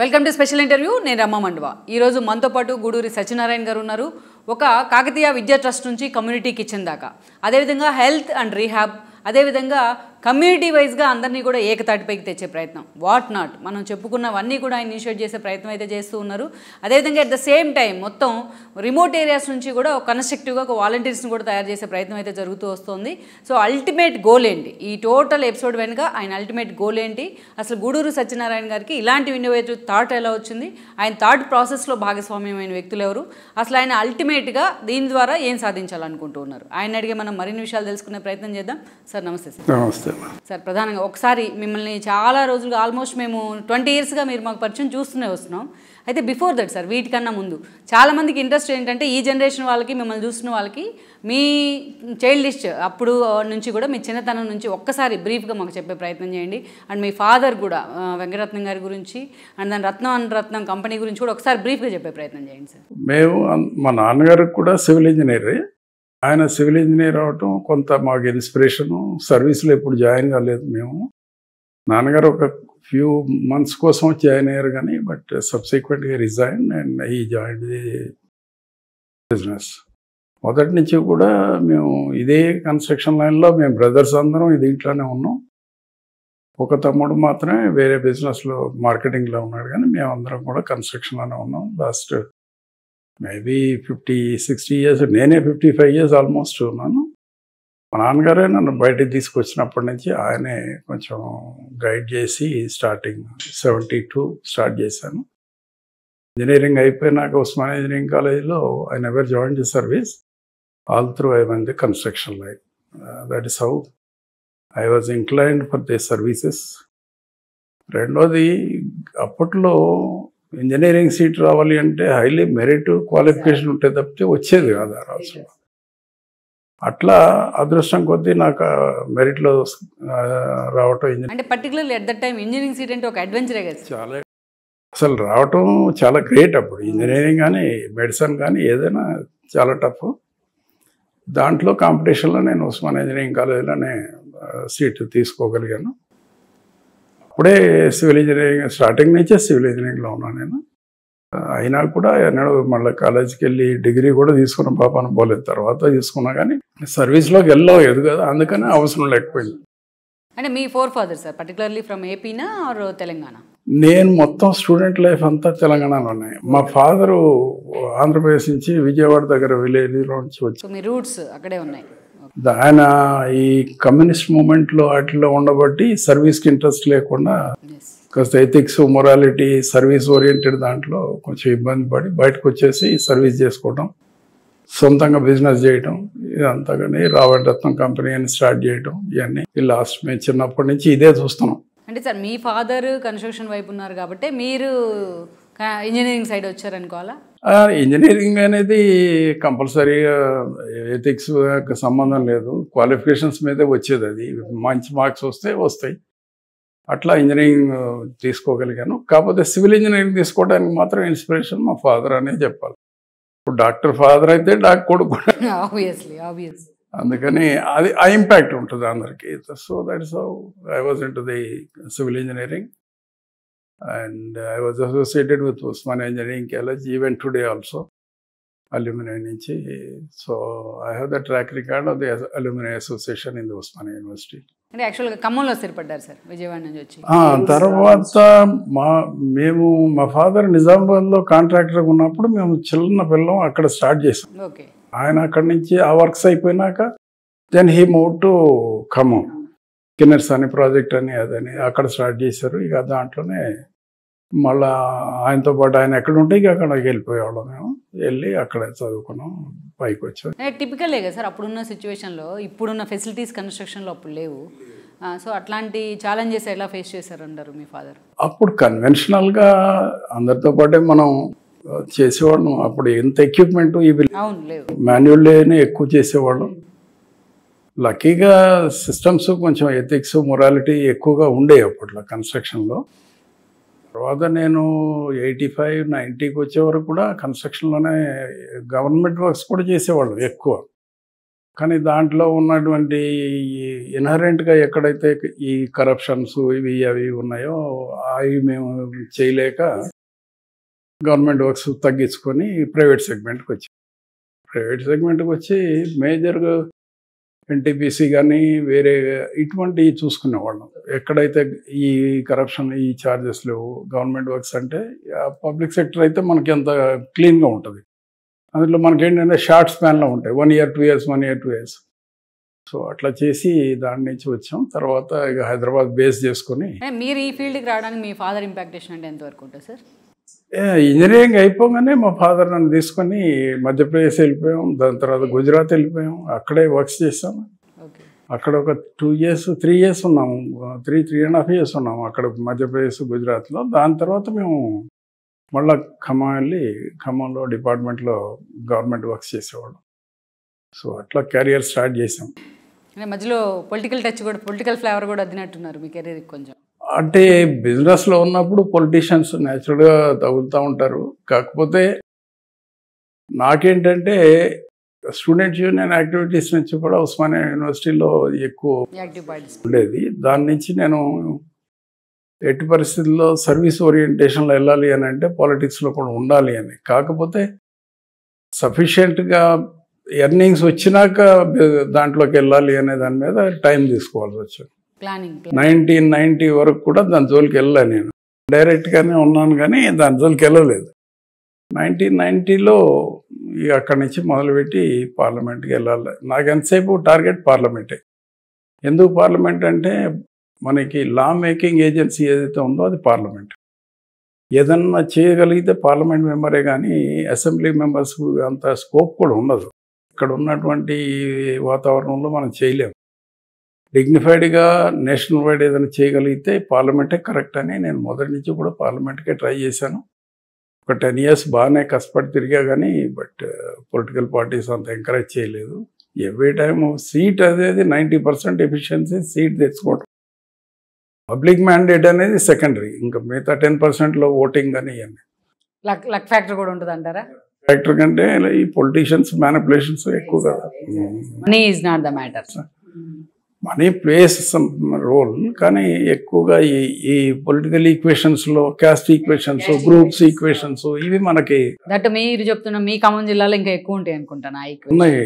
Welcome to special interview. నేను రమ్మ మండవ. ఈరోజు మనతో పాటు గూడూరి సత్యనారాయణ గారు ఉన్నారు. ఒక కాకతీయ విద్యా ట్రస్ట్ నుంచి కమ్యూనిటీ కిచెన్ దాకా, అదేవిధంగా హెల్త్ అండ్ రీహాబ్, అదేవిధంగా కమ్యూనిటీ వైజ్గా అందరినీ కూడా ఏకతాటిపైకి తెచ్చే ప్రయత్నం, వాట్ నాట్ మనం చెప్పుకున్నవన్నీ కూడా ఆయన ఇనిషియేట్ చేసే ప్రయత్నం అయితే చేస్తూ ఉన్నారు. అదేవిధంగా అట్ ద సేమ్ టైం మొత్తం రిమోట్ ఏరియాస్ నుంచి కూడా ఒక కన్స్ట్రక్టివ్గా ఒక వాలంటీర్స్ని కూడా తయారు చేసే ప్రయత్నం అయితే జరుగుతూ వస్తుంది. సో అల్టిమేట్ గోల్ ఏంటి, ఈ టోటల్ ఎపిసోడ్ వెనుక ఆయన అల్టిమేట్ గోల్ ఏంటి, అసలు గూడూరు సత్యనారాయణ గారికి ఇలాంటి ఇన్నోవేటివ్ థాట్ ఎలా వచ్చింది, ఆయన థాట్ ప్రాసెస్లో భాగస్వామ్యమైన వ్యక్తులు ఎవరు, అసలు ఆయన అల్టిమేట్గా దీని ద్వారా ఏం సాధించాలనుకుంటూ ఉన్నారు, ఆయన అడిగే మనం మరిన్ని విషయాలు తెలుసుకునే ప్రయత్నం చేద్దాం. సార్ నమస్తే. సార్ నమస్తే సార్. ప్రధానంగా ఒకసారి మిమ్మల్ని చాలా రోజులుగా ఆల్మోస్ట్ మేము 20 yearsగా మీరు మాకు పరిచయం చూస్తూనే వస్తున్నాం. అయితే బిఫోర్ దట్ సార్, వీటికన్నా ముందు చాలామందికి ఇంట్రెస్ట్ ఏంటంటే ఈ జనరేషన్ వాళ్ళకి, మిమ్మల్ని చూస్తున్న వాళ్ళకి మీ చైల్డిష్ అప్పుడు నుంచి కూడా మీ చిన్నతనం నుంచి ఒక్కసారి బ్రీఫ్గా మాకు చెప్పే ప్రయత్నం చేయండి. అండ్ మీ ఫాదర్ కూడా వెంకటరత్నం గారి గురించి అండ్ దాని రత్నం కంపెనీ గురించి కూడా ఒకసారి బ్రీఫ్గా చెప్పే ప్రయత్నం చేయండి సార్. మేము మా నాన్నగారికి కూడా సివిల్ ఇంజనీరే. ఆయన సివిల్ ఇంజనీర్ అవటం కొంత మాకు ఇన్స్పిరేషను. సర్వీస్లో ఎప్పుడు జాయిన్ కాలేదు మేము. నాన్నగారు ఒక ఫ్యూ మంత్స్ కోసం జాయిన్ అయ్యారు కానీ బట్ సబ్సిక్వెంట్గా రిజైన్ అండ్ ఈ జాయిన్ ది బిజినెస్. మొదటి నుంచి కూడా మేము ఇదే కన్స్ట్రక్షన్ లైన్లో మేము బ్రదర్స్ అందరం దీంట్లోనే ఉన్నాం. ఒక తమ్ముడు మాత్రమే వేరే బిజినెస్లో మార్కెటింగ్లో ఉన్నాడు కానీ మేమందరం కూడా కన్స్ట్రక్షన్లోనే ఉన్నాం. లాస్ట్ మేబీ 50-60 years, నేనే 55 years ఆల్మోస్ట్ ఉన్నాను. మా నాన్నగారే నన్ను బయటికి తీసుకొచ్చినప్పటి నుంచి ఆయనే కొంచెం గైడ్ చేసి స్టార్టింగ్ 72 స్టార్ట్ చేశాను. ఇంజనీరింగ్ అయిపోయినాక ఉస్మానియా ఇంజనీరింగ్ కాలేజీలో I never join the service, all through I one the construction line. That is how I was inclined for the services. రెండోది, అప్పట్లో ఇంజనీరింగ్ సీట్ రావాలి అంటే హైలీ మెరిట్ క్వాలిఫికేషన్ ఉంటే తప్పితే వచ్చేది కాదు ఆ రోజు. అట్లా అదృష్టం కొద్దీ నాకు మెరిట్లో రావటం అంటే particularly at that time engineering seat అంటే ఒక అడ్వెంచరే కదా. చాలా అసలు రావటం చాలా గ్రేట్. అప్పుడు ఇంజనీరింగ్ కానీ మెడిసిన్ కానీ ఏదైనా చాలా టఫ్. దాంట్లో కాంపిటీషన్లో నేను ఉస్మానియా ఇంజనీరింగ్ కాలేజీలోనే సీట్ తీసుకోగలిగాను. అప్పుడే సివిల్ ఇంజనీరింగ్ స్టార్టింగ్ నుంచే సివిల్ ఇంజనీరింగ్లో ఉన్నాను నేను. అయినా కూడా ఎన్నడూ మళ్ళీ కాలేజీకి వెళ్ళి డిగ్రీ కూడా తీసుకున్న పాపాను పోలేదు. తర్వాత తీసుకున్నా కానీ సర్వీస్లోకి వెళ్ళలేదు కదా, అందుకని అవసరం లేకపోయింది. అంటే మీ four father sir particularly from ఏపీనా ఆర్ తెలంగాణ? నేను మొత్తం స్టూడెంట్ లైఫ్ అంతా తెలంగాణలోనే. మా ఫాదరు ఆంధ్రప్రదేశ్ నుంచి విజయవాడ దగ్గర విలేజ్లో నుంచి వచ్చి మీ రూట్స్ అక్కడే ఉన్నాయి. ఆయన ఈ కమ్యూనిస్ట్ మూమెంట్లో వాటిలో ఉండబట్టి సర్వీస్కి ఇంట్రెస్ట్ లేకుండా కాస్త ఎథిక్స్, మొరాలిటీ, సర్వీస్ ఓరియంటెడ్ దాంట్లో కొంచెం ఇబ్బంది పడి బయటకు వచ్చేసి సర్వీస్ చేసుకోవటం, సొంతంగా బిజినెస్ చేయటం, ఇదంతా కానీ రావణరత్నం కంపెనీ అని స్టార్ట్ చేయటం, ఇవన్నీ లాస్ట్ మేము చిన్నప్పటి నుంచి ఇదే చూస్తున్నాం. అంటే సార్ మీ ఫాదర్ కన్స్ట్రక్షన్ వైపు ఉన్నారు కాబట్టి మీరు ఇంజనీరింగ్ సైడ్ వచ్చారనుకోవాలా? ఇంజనీరింగ్ అనేది కంపల్సరీగా ఎథిక్స్ సంబంధం లేదు, క్వాలిఫికేషన్స్ మీదే వచ్చేది. అది మంచి మార్క్స్ వస్తే వస్తాయి. అట్లా ఇంజనీరింగ్ తీసుకోగలిగాను. కాకపోతే సివిల్ ఇంజనీరింగ్ తీసుకోవడానికి మాత్రం ఇన్స్పిరేషన్ మా ఫాదర్ అనే చెప్పాలి. ఇప్పుడు డాక్టర్ ఫాదర్ అయితే డాక్టర్ కొడుకు కూడా, అందుకని అది ఆ ఇంపాక్ట్ ఉంటుంది అందరికీ. So that is how I was into the civil engineering and I was associated with Usmania Engineering College even today also, alumni nunchi. So I have the track record of the alumni association in the Usmania University. అంటే యాక్చువల్గా ఖమ్మంలో స్థిరపడ్డారు sir Vijayawada నుంచి వచ్చి. తర్వాత మా father నిజామాబాద్లో contractor ఉన్నప్పుడు మేము చిన్న పిల్లం అక్కడ స్టార్ట్ చేసాం. ఓకే. ఆయన అక్కడి నుంచి ఆ వర్క్స్ అయిపోయినాక then he move to Khammam, కిన్నెర్స్ అని ప్రాజెక్ట్ అని అదని అక్కడ స్టార్ట్ చేశారు. ఇక దాంట్లోనే మళ్ళా ఆయనతో పాటు ఆయన ఎక్కడ ఉంటే ఇక అక్కడికి వెళ్ళిపోయేవాళ్ళం. మేము వెళ్ళి అక్కడ చదువుకున్నాం, పైకి వచ్చాం. టిపికలే కదా సార్ అప్పుడున్న సిచ్యువేషన్లో. ఇప్పుడున్న ఫెసిలిటీస్ కన్స్ట్రక్షన్లో అప్పుడు లేవు. సో అట్లాంటి ఛాలెంజెస్ ఎలా ఫేస్ చేశారు అంటారు మీ ఫాదర్? అప్పుడు కన్వెన్షనల్గా అందరితో పాటే మనం చేసేవాళ్ళం. అప్పుడు ఎంత ఎక్విప్మెంట్ ఇవి మాన్యువల్లోనే ఎక్కువ చేసేవాళ్ళం. లక్కీగా సిస్టమ్స్ కొంచెం ఎథిక్స్, మొరాలిటీ ఎక్కువగా ఉండేవి అప్పట్లో కన్స్ట్రక్షన్లో. తర్వాత నేను 85-90కి వచ్చే వరకు కూడా కన్స్ట్రక్షన్లోనే గవర్నమెంట్ వర్క్స్ కూడా చేసేవాళ్ళం ఎక్కువ. కానీ దాంట్లో ఉన్నటువంటి ఇన్హరెంట్గా ఎక్కడైతే ఈ కరప్షన్స్ ఇవి అవి ఉన్నాయో అవి మేము చేయలేక గవర్నమెంట్ వర్క్స్ తగ్గించుకొని ప్రైవేట్ సెగ్మెంట్కి వచ్చాం. ప్రైవేట్ సెగ్మెంట్కి వచ్చి మేజర్గా ఎన్టీపీసీ కానీ వేరే ఇటువంటివి చూసుకునేవాళ్ళం. ఎక్కడైతే ఈ కరప్షన్ ఈ ఛార్జెస్ లేవు గవర్నమెంట్ వర్క్స్ అంటే పబ్లిక్ సెక్టర్ అయితే మనకి ఎంత క్లీన్గా ఉంటుంది. అందులో మనకి ఏంటంటే షార్ట్ స్పాన్లో ఉంటాయి 1 year 2 years 1 year 2 years. So అట్లా చేసి దాని నుంచి వచ్చాం. తర్వాత ఇక హైదరాబాద్ బేస్ చేసుకొని మీరు ఈ ఫీల్డ్కి రావడానికి మీ ఫాదర్ ఇంపాక్టేషన్ అంటే ఎంతవరకు ఉంటుంది సార్? ఇంజనీరింగ్ అయిపోగానే మా ఫాదర్ నన్ను తీసుకొని మధ్యప్రదేశ్ వెళ్ళిపోయాం. దాని తర్వాత గుజరాత్ వెళ్ళిపోయాం. అక్కడే వర్క్స్ చేస్తాము. అక్కడ ఒక 2 years 3 years ఉన్నాము. 3.5 years ఉన్నాము అక్కడ మధ్యప్రదేశ్ గుజరాత్లో. దాని తర్వాత మేము మళ్ళీ ఖమ్మం వెళ్ళి ఖమ్మంలో డిపార్ట్మెంట్లో గవర్నమెంట్ వర్క్స్ చేసేవాళ్ళం. సో అట్లా కెరియర్ స్టార్ట్ చేసాం. అంటే మధ్యలో పొలిటికల్ టచ్ కూడా పొలిటికల్ ఫ్లేవర్ కూడా అద్దినట్టున్నారు మీ కెరీర్కి కొంచెం. అంటే బిజినెస్లో ఉన్నప్పుడు పొలిటీషియన్స్ న్యాచురల్గా తగులుతూ ఉంటారు. కాకపోతే నాకేంటంటే స్టూడెంట్ యూనియన్ యాక్టివిటీస్ నుంచి కూడా ఉస్మానియా యూనివర్సిటీలో ఎక్కువ ఉండేది. దాని నుంచి నేను ఎట్టి పరిస్థితుల్లో సర్వీస్ ఓరియంటేషన్లో వెళ్ళాలి అని అంటే పాలిటిక్స్లో కూడా ఉండాలి అని. కాకపోతే సఫిషియెంట్గా ఎర్నింగ్స్ వచ్చినాక దాంట్లోకి వెళ్ళాలి అనే దాని మీద టైం తీసుకోవాల్సి వచ్చింది. 1990 వరకు కూడా దాని జోలికి వెళ్ళలే. నేను డైరెక్ట్గానే ఉన్నాను కానీ దాని జోలికి వెళ్ళలేదు. 1990లో అక్కడి నుంచి మొదలుపెట్టి పార్లమెంట్కి వెళ్ళాలి. నాకు ఎంతసేపు టార్గెట్ పార్లమెంటే. ఎందుకు పార్లమెంట్ అంటే మనకి లా మేకింగ్ ఏజెన్సీ ఏదైతే ఉందో అది పార్లమెంట్. ఏదన్నా చేయగలిగితే పార్లమెంట్ మెంబరే కానీ అసెంబ్లీ మెంబర్స్ అంత స్కోప్ కూడా ఉండదు. ఇక్కడ ఉన్నటువంటి వాతావరణంలో మనం చేయలేము. డిగ్నిఫైడ్గా నేషనల్ వైడ్ ఏదైనా చేయగలిగితే పార్లమెంటే కరెక్ట్ అని నేను మొదటి నుంచి కూడా పార్లమెంట్కే ట్రై చేశాను. ఒక 10 years బాగానే కష్టపడి తిరిగా కానీ బట్ పొలిటికల్ పార్టీస్ అంత ఎంకరేజ్ చేయలేదు. ఎవ్రీ టైము సీట్ అనేది 90% ఎఫిషియన్సీ సీట్ తెచ్చుకోవడం. పబ్లిక్ మ్యాండేట్ అనేది సెకండరీ. ఇంకా మిగతా 10%లో ఓటింగ్ అని ఇవన్నీ లక్ ఫ్యాక్టర్ కూడా ఉంటుంది అంటారా? ఫ్యాక్టర్ కంటే ఈ పొలిటీషియన్స్ మ్యానిపులేషన్స్ ఎక్కువ కదా. Money is not the matter. Money plays some role, కానీ ఎక్కువగా ఈ పొలిటికల్ ఈక్వేషన్స్లో క్యాస్ట్ ఈక్వేషన్స్ గ్రూప్స్ ఈక్వేషన్స్ ఇవి మనకి దట్ మీరు చెప్తున్న మీ ఖమ్మం జిల్లాలో ఇంకా ఎక్కువ ఉంటాయి అనుకుంటాను. ఉన్నాయి,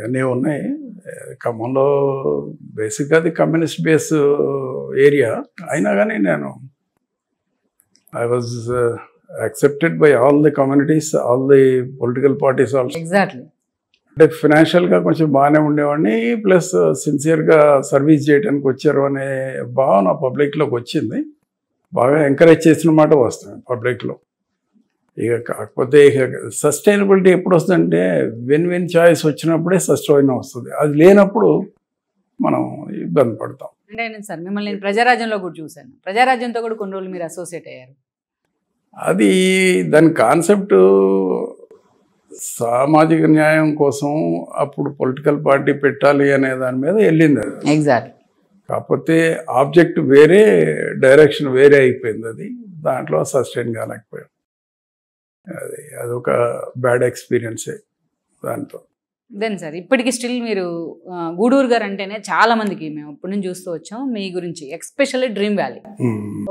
అన్నీ ఉన్నాయి. ఖమ్మంలో బేసిక్గా అది కమ్యూనిస్ట్ బేస్ ఏరియా అయినా కానీ నేను I was accepted by all the communities, all the political parties also. Exactly. అంటే ఫైనాన్షియల్గా కొంచెం బాగానే ఉండేవాడిని, ప్లస్ సిన్సియర్గా సర్వీస్ చేయడానికి వచ్చారు అనే భావన పబ్లిక్లోకి వచ్చింది. బాగా ఎంకరేజ్ చేసిన మాట వస్తుంది పబ్లిక్లో. ఇక కాకపోతే ఇక సస్టైనబిలిటీ ఎప్పుడు వస్తుందంటే విన్ చాయిస్ వచ్చినప్పుడే సస్టైన్ వస్తుంది. అది లేనప్పుడు మనం ఇబ్బంది పడతాం. అంటే సార్ మిమ్మల్ని నేను ప్రజారాజ్యంలో కూడా చూశాను. ప్రజారాజ్యంతో కూడా కొన్ని రోజులు మీరు అసోసియేట్ అయ్యారు. అది దాని కాన్సెప్ట్ సామాజిక న్యాయం కోసం అప్పుడు పొలిటికల్ పార్టీ పెట్టాలి అనే దాని మీద వెళ్ళింది అది. ఎగ్జాక్ట్. కాకపోతే ఆబ్జెక్ట్ వేరే, డైరెక్షన్ వేరే అయిపోయింది. అది దాంట్లో సస్టైన్ కాలేకపోయాం. అదొక బ్యాడ్ ఎక్స్పీరియన్సే దాంతో. దెన్ సార్ ఇప్పటికీ స్టిల్ మీరు గూడూరు గారు అంటేనే చాలా మందికి మేము అప్పటి నుంచి చూస్తూ వచ్చాం మీ గురించి, ఎస్పెషల్లీ డ్రీమ్ వ్యాలీ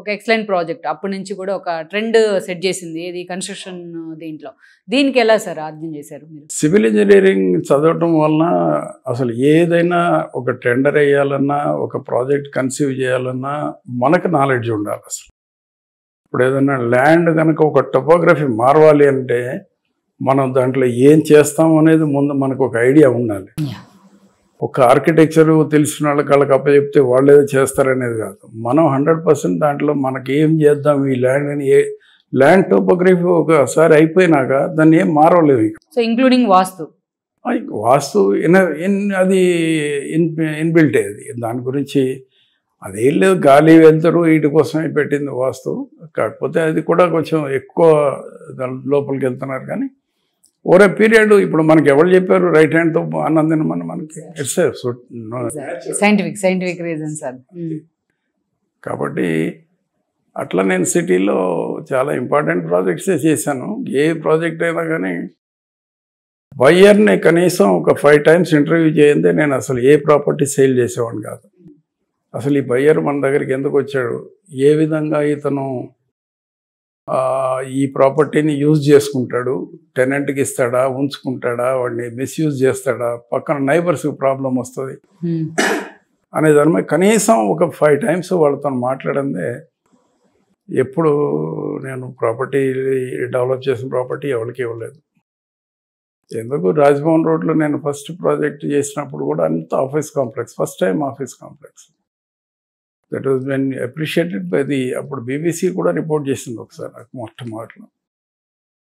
ఒక ఎక్సలెంట్ ప్రాజెక్ట్. అప్పటి నుంచి కూడా ఒక ట్రెండ్ సెట్ చేసింది ఇది కన్స్ట్రక్షన్. దీనికి ఎలా సార్ అర్థం చేశారు మీరు? సివిల్ ఇంజనీరింగ్ చదవటం వలన అసలు ఏదైనా ఒక టెండర్ వేయాలన్నా, ఒక ప్రాజెక్ట్ కన్సీవ్ చేయాలన్నా మనకు నాలెడ్జ్ ఉండాలి. అసలు ఇప్పుడు ఏదైనా ల్యాండ్ కనుక ఒక టోపోగ్రఫీ మారవాలి అంటే మనం దాంట్లో ఏం చేస్తాం అనేది ముందు మనకు ఒక ఐడియా ఉండాలి. ఒక ఆర్కిటెక్చర్ తెలిసిన వాళ్ళకి అప్పచెప్తే వాళ్ళు ఏదో చేస్తారనేది కాదు. మనం 100% దాంట్లో మనకి ఏం చేద్దాం ఈ ల్యాండ్ అని, ల్యాండ్ టోపోగ్రఫీ ఒకసారి అయిపోయినాక దాన్ని ఏం మారవలేవు. సో ఇంక్లూడింగ్ వాస్తు అది ఇన్బిల్ట్ అది. దాని గురించి అదేం లేదు, గాలి వెళ్తారు వీటి కోసమే పెట్టింది వాస్తు. కాకపోతే అది కూడా కొంచెం ఎక్కువ లోపలికి వెళ్తున్నారు. కానీ ఓవర్ ఏ పీరియడ్ ఇప్పుడు మనకి ఎవరు చెప్పారు రైట్ హ్యాండ్తో అన్నందున మనకి ఇట్స్ సైంటిఫిక్ రీజన్ సార్. కాబట్టి అట్లా నేను సిటీలో చాలా ఇంపార్టెంట్ ప్రాజెక్ట్సే చేశాను. ఏ ప్రాజెక్ట్ అయినా కానీ బయ్యర్ని కనీసం ఒక 5 times ఇంటర్వ్యూ చేయందే నేను అసలు ఏ ప్రాపర్టీ సేల్ చేసేవాడిని కాదు. అసలు ఈ బయ్యర్ మన దగ్గరికి ఎందుకు వచ్చాడు, ఏ విధంగా ఇతను ఈ ప్రాపర్టీని యూజ్ చేసుకుంటాడు, టెనెంట్కి ఇస్తాడా, ఉంచుకుంటాడా, వాడిని మిస్యూజ్ చేస్తాడా, పక్కన నైబర్స్కి ప్రాబ్లం వస్తుంది అనే దాని మీద కనీసం ఒక 5 times వాళ్ళతో మాట్లాడిందే. ఎప్పుడు నేను ప్రాపర్టీ డెవలప్ చేసిన ప్రాపర్టీ ఎవరికి ఇవ్వలేదు. ఎందుకు రాజ్భవన్ రోడ్లో నేను ఫస్ట్ ప్రాజెక్ట్ చేసినప్పుడు కూడా అంత office complex, first time office complex. That was when appreciated by the, అప్పుడు బీబీసీ కూడా రిపోర్ట్ చేసింది ఒకసారి నాకు మొట్టమొదటిలో.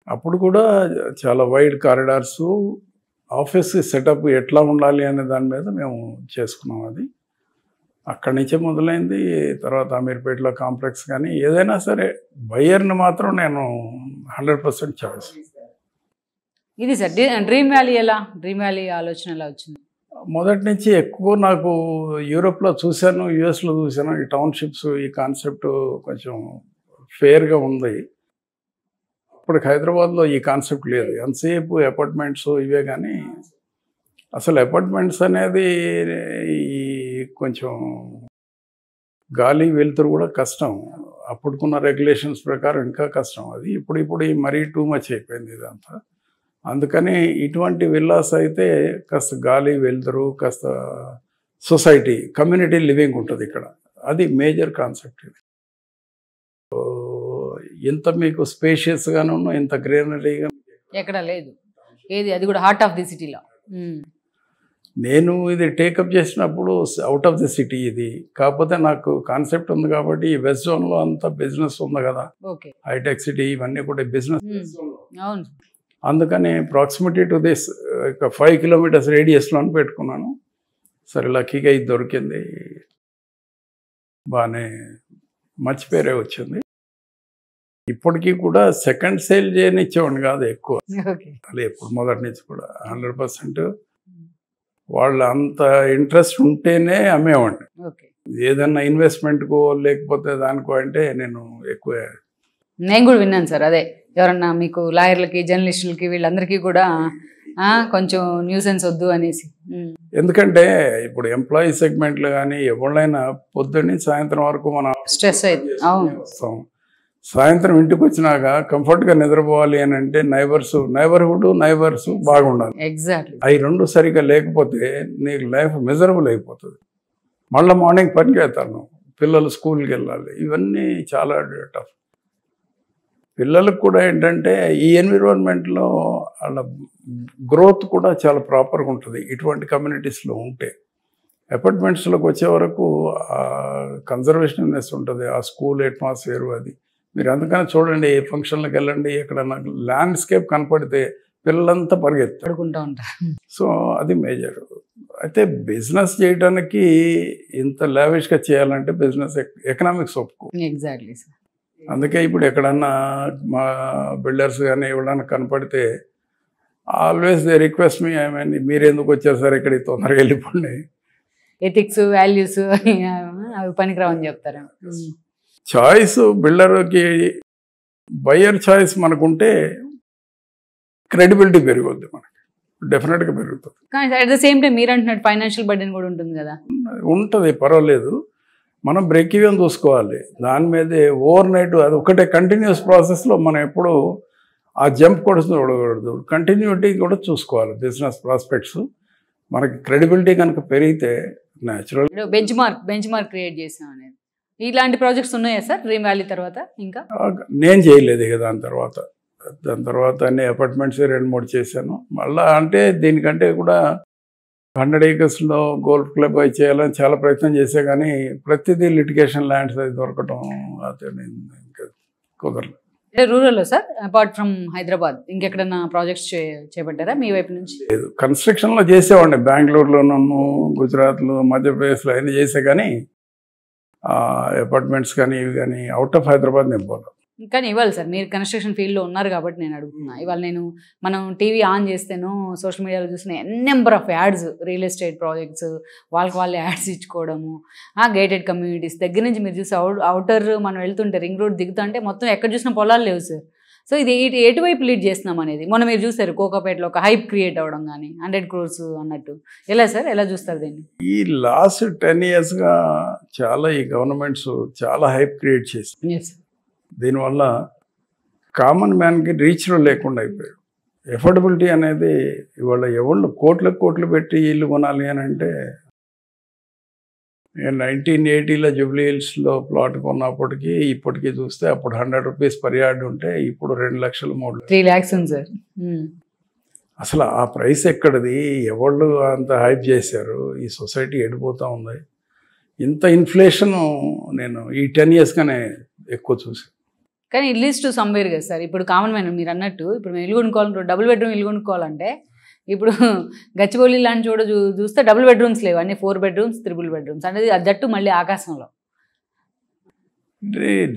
అప్పుడు కూడా చాలా వైడ్ కారిడార్స్, ఆఫీస్ సెటప్ ఎట్లా ఉండాలి అనే దాని మీద మేము చేసుకున్నాం. అది అక్కడి నుంచే మొదలైంది. తర్వాత అమీర్పేటలో కాంప్లెక్స్, కానీ ఏదైనా సరే బయ్యర్ని మాత్రం నేను 100% చాయిస్. ఇది సార్ డ్రీమ్ వ్యాలీ ఎలా, డ్రీమ్ వ్యాలీ ఆలోచన ఎలా వచ్చింది? మొదటి నుంచి ఎక్కువ నాకు యూరోప్లో చూశాను, యుఎస్లో చూశాను. ఈ టౌన్షిప్స్, ఈ కాన్సెప్ట్ కొంచెం ఫేర్గా ఉంది. ఇప్పుడు హైదరాబాద్లో ఈ కాన్సెప్ట్ లేదు. ఎంతసేపు అపార్ట్మెంట్స్ ఇవే, కానీ అసలు అపార్ట్మెంట్స్ అనేది ఈ కొంచెం గాలి వెలుతురు కూడా కష్టం. అప్పుడుకున్న రెగ్యులేషన్స్ ప్రకారం ఇంకా కష్టం. అది ఇప్పుడు మరీ టూ మచ్ అయిపోయింది ఇదంతా. అందుకని ఇటువంటి విల్లాస్ అయితే కాస్త గాలి వెలుతురు, కాస్త సొసైటీ కమ్యూనిటీ లివింగ్ ఉంటుంది ఇక్కడ. అది మేజర్ కాన్సెప్ట్. ఇది ఎంత మీకు స్పేషియస్గాను, ఇంత గ్రీనరీగా ఎక్కడ లేదు. ఏది అది కూడా హార్ట్ ఆఫ్ ది సిటీలో. నేను ఇది టేకప్ చేసినప్పుడు అవుట్ ఆఫ్ ది సిటీ ఇది. కాకపోతే నాకు కాన్సెప్ట్ ఉంది కాబట్టి ఈ వెస్ట్ జోన్లో అంతా బిజినెస్ ఉంది కదా, హైటెక్ సిటీ ఇవన్నీ కూడా బిజినెస్. అవును. అందుకని ప్రాక్సిమిటీ టు దిస్ 5 kilometers రేడియస్లో పెట్టుకున్నాను. సరే లక్కీగా ఇది దొరికింది, బాగానే మంచి పేరే వచ్చింది. ఇప్పటికీ కూడా సెకండ్ సేల్ చేయనిచ్చేవాడిని కాదు ఎక్కువ. అలా ఎప్పుడు మొదటి నుంచి కూడా 100% వాళ్ళు అంత ఇంట్రెస్ట్ ఉంటేనే అమ్మేవాడిని. ఏదన్నా ఇన్వెస్ట్మెంట్కో లేకపోతే దానికో అంటే నేను ఎక్కువ. నేను కూడా విన్నాను సార్, అదే ఎవరన్నా మీకు లాయర్లకి, జర్నలిస్టులకి, వీళ్ళందరికీ కూడా కొంచెం న్యూసెన్స్ వద్దు అనేసి. ఎందుకంటే ఇప్పుడు ఎంప్లాయీ సెగ్మెంట్లు కానీ ఎవరైనా పొద్దున్నీ సాయంత్రం వరకు మనం స్ట్రెస్ వస్తాం. సాయంత్రం ఇంటికి వచ్చినాక కంఫర్ట్గా నిద్రపోవాలి అని అంటే నైబర్స్ బాగుండాలి. ఎగ్జాక్ట్లీ. అవి రెండు సరిగ్గా లేకపోతే నీకు లైఫ్ మిజరబుల్ అయిపోతుంది. మళ్ళీ మార్నింగ్ పనికి వెళ్తాను, పిల్లలు స్కూల్కి వెళ్ళాలి, ఇవన్నీ చాలా టఫ్. పిల్లలకు కూడా ఏంటంటే ఈ ఎన్విరాన్మెంట్లో వాళ్ళ గ్రోత్ కూడా చాలా ప్రాపర్గా ఉంటుంది ఇటువంటి కమ్యూనిటీస్లో ఉంటే. అపార్ట్మెంట్స్లోకి వచ్చే వరకు కన్జర్వేషన్నెస్ ఉంటుంది, ఆ స్కూల్ అట్మాస్ఫియర్ అది. మీరు అందుకని చూడండి, ఏ ఫంక్షన్లకు వెళ్ళండి, ఎక్కడన్నా ల్యాండ్స్కేప్ కనపడితే పిల్లలంతా పరిగెత్తాడుకుంటూ ఉంటారు. సో అది మేజర్. అయితే బిజినెస్ చేయడానికి ఇంత లావిష్గా చేయాలంటే బిజినెస్ ఎకనామిక్స్ ఒప్పుకో. Exactly sir. అందుకే ఇప్పుడు ఎక్కడన్నా మా బిల్డర్స్ కానీ ఎవడన్నా కనపడితే always they request me, I mean మీరు ఎందుకు వచ్చారు సార్ ఇక్కడికి, తొందరగా వెళ్ళిపోండి. ఎథిక్స్, వాల్యూస్ అవి పనికిరావని చెప్తారు. చాయిస్ బిల్డర్కి బయ్యర్ చాయిస్ మనకుంటే క్రెడిబిలిటీ పెరుగుద్ది, మనకి డెఫినెట్గా పెరుగుతుంది. కానీ అట్ ద సేమ్ టైం మీరు అంటున్నట్టు ఫైనాన్షియల్ బర్డెన్ కూడా ఉంటుంది కదా. ఉంటుంది, పర్వాలేదు. మనం బ్రేక్ ఈవెన్ చూసుకోవాలి. దాని మీదే ఓవర్ నైట్ అది ఒకటే కంటిన్యూస్ ప్రాసెస్లో మనం ఎప్పుడు ఆ జంప్ కూడా చూడకూడదు. కంటిన్యూటీ కూడా చూసుకోవాలి. బిజినెస్ ప్రాస్పెక్ట్స్ మనకి క్రెడిబిలిటీ కనుక పెరిగితే న్యాచురల్ బెంచ్ మార్క్ క్రియేట్ చేసాం అనేది. ఇలాంటి ప్రాజెక్ట్స్ ఉన్నాయా సార్ డ్రీమ్ వ్యాలీ తర్వాత? ఇంకా నేను చేయలేదు ఇక దాని తర్వాత అన్ని అపార్ట్మెంట్స్ 2-3 చేశాను. మళ్ళీ అంటే దీనికంటే కూడా 100 acresలో గోల్ఫ్ క్లబ్ అవి చేయాలని చాలా ప్రయత్నం చేసే, కానీ ప్రతిదీ లిటిగేషన్ ల్యాండ్స్ అది దొరకటం అదే ఇంకా కుదరలేదు. రూరల్లో సార్ అపార్ట్ ఫ్రమ్ హైదరాబాద్ ఇంకెక్కడన్నా ప్రాజెక్ట్స్ చేపట్టారా మీ వైపు నుంచి? లేదు, కన్స్ట్రక్షన్లో చేసేవాడిని. బెంగళూరులోనూ, గుజరాత్లో, మధ్యప్రదేశ్లో అయినా చేసే, కానీ అపార్ట్మెంట్స్ కానీ ఇవి కానీ అవుట్ ఆఫ్ హైదరాబాద్ నేను పోను. కానీ ఇవ్వాలి సార్, మీరు కన్స్ట్రక్షన్ ఫీల్డ్లో ఉన్నారు కాబట్టి నేను అడుగుతున్నా. ఇవాళ మనం టీవీ ఆన్ చేస్తేనో సోషల్ మీడియాలో చూసిన number of ads, real estate projects, వాళ్ళకి యాడ్స్ ఇచ్చుకోవడము, గేటెడ్ కమ్యూనిటీస్ దగ్గర నుంచి మీరు చూసి అవుటర్ మనం వెళ్తుంటే రింగ్ రోడ్ దిగుతుంటే మొత్తం ఎక్కడ చూసిన పొలాలు లేవు సార్. సో ఇది ఎటువైపు లీడ్ చేస్తున్నాం అనేది మొన్న మీరు చూస్తారు కోకాపేటలో ఒక హైప్ క్రియేట్ అవ్వడం కానీ 100 crores అన్నట్టు. ఎలా సార్, ఎలా చూస్తారు దీన్ని? ఈ లాస్ట్ 10 yearsగా చాలా ఈ గవర్నమెంట్స్ చాలా హైప్ క్రియేట్ చేసి దీనివల్ల కామన్ మ్యాన్కి రీచ్ లేకుండా అయిపోయాడు. ఎఫోర్డబిలిటీ అనేది ఇవాళ ఎవళ్ళు కోట్లు పెట్టి ఇల్లు కొనాలి అని అంటే 1980లో జూబ్లీ హిల్స్లో ప్లాట్ కొన్నప్పటికీ ఇప్పటికీ చూస్తే అప్పుడు 100 rupees per yard ఉంటే ఇప్పుడు 2 లక్షలు 3 lakhs ఉంది సార్. అసలు ఆ ప్రైస్ ఎక్కడిది? ఎవళ్ళు అంత హైప్ చేశారు? ఈ సొసైటీ ఎడిపోతూ ఉంది. ఇంత ఇన్ఫ్లేషన్ నేను ఈ 10 yearsగానే ఎక్కువ చూసాను. కానీ ఇట్ లీడ్స్ టు సమ్వేర్ కదా సార్. ఇప్పుడు కామన్ మ్యాన్ మీరు అన్నట్టు ఇప్పుడు మేము ఇల్లు కొనుక్కోవాలంటే డబుల్ బెడ్రూమ్ ఇల్లు కొనుక్కోవాలంటే ఇప్పుడు గచ్చిబౌలి లాంటి చోట చూస్తే డబుల్ బెడ్రూమ్స్ లేవు, అన్ని 4 bedrooms 3 bedrooms అనేది అదట్టు మళ్ళీ ఆకాశంలో.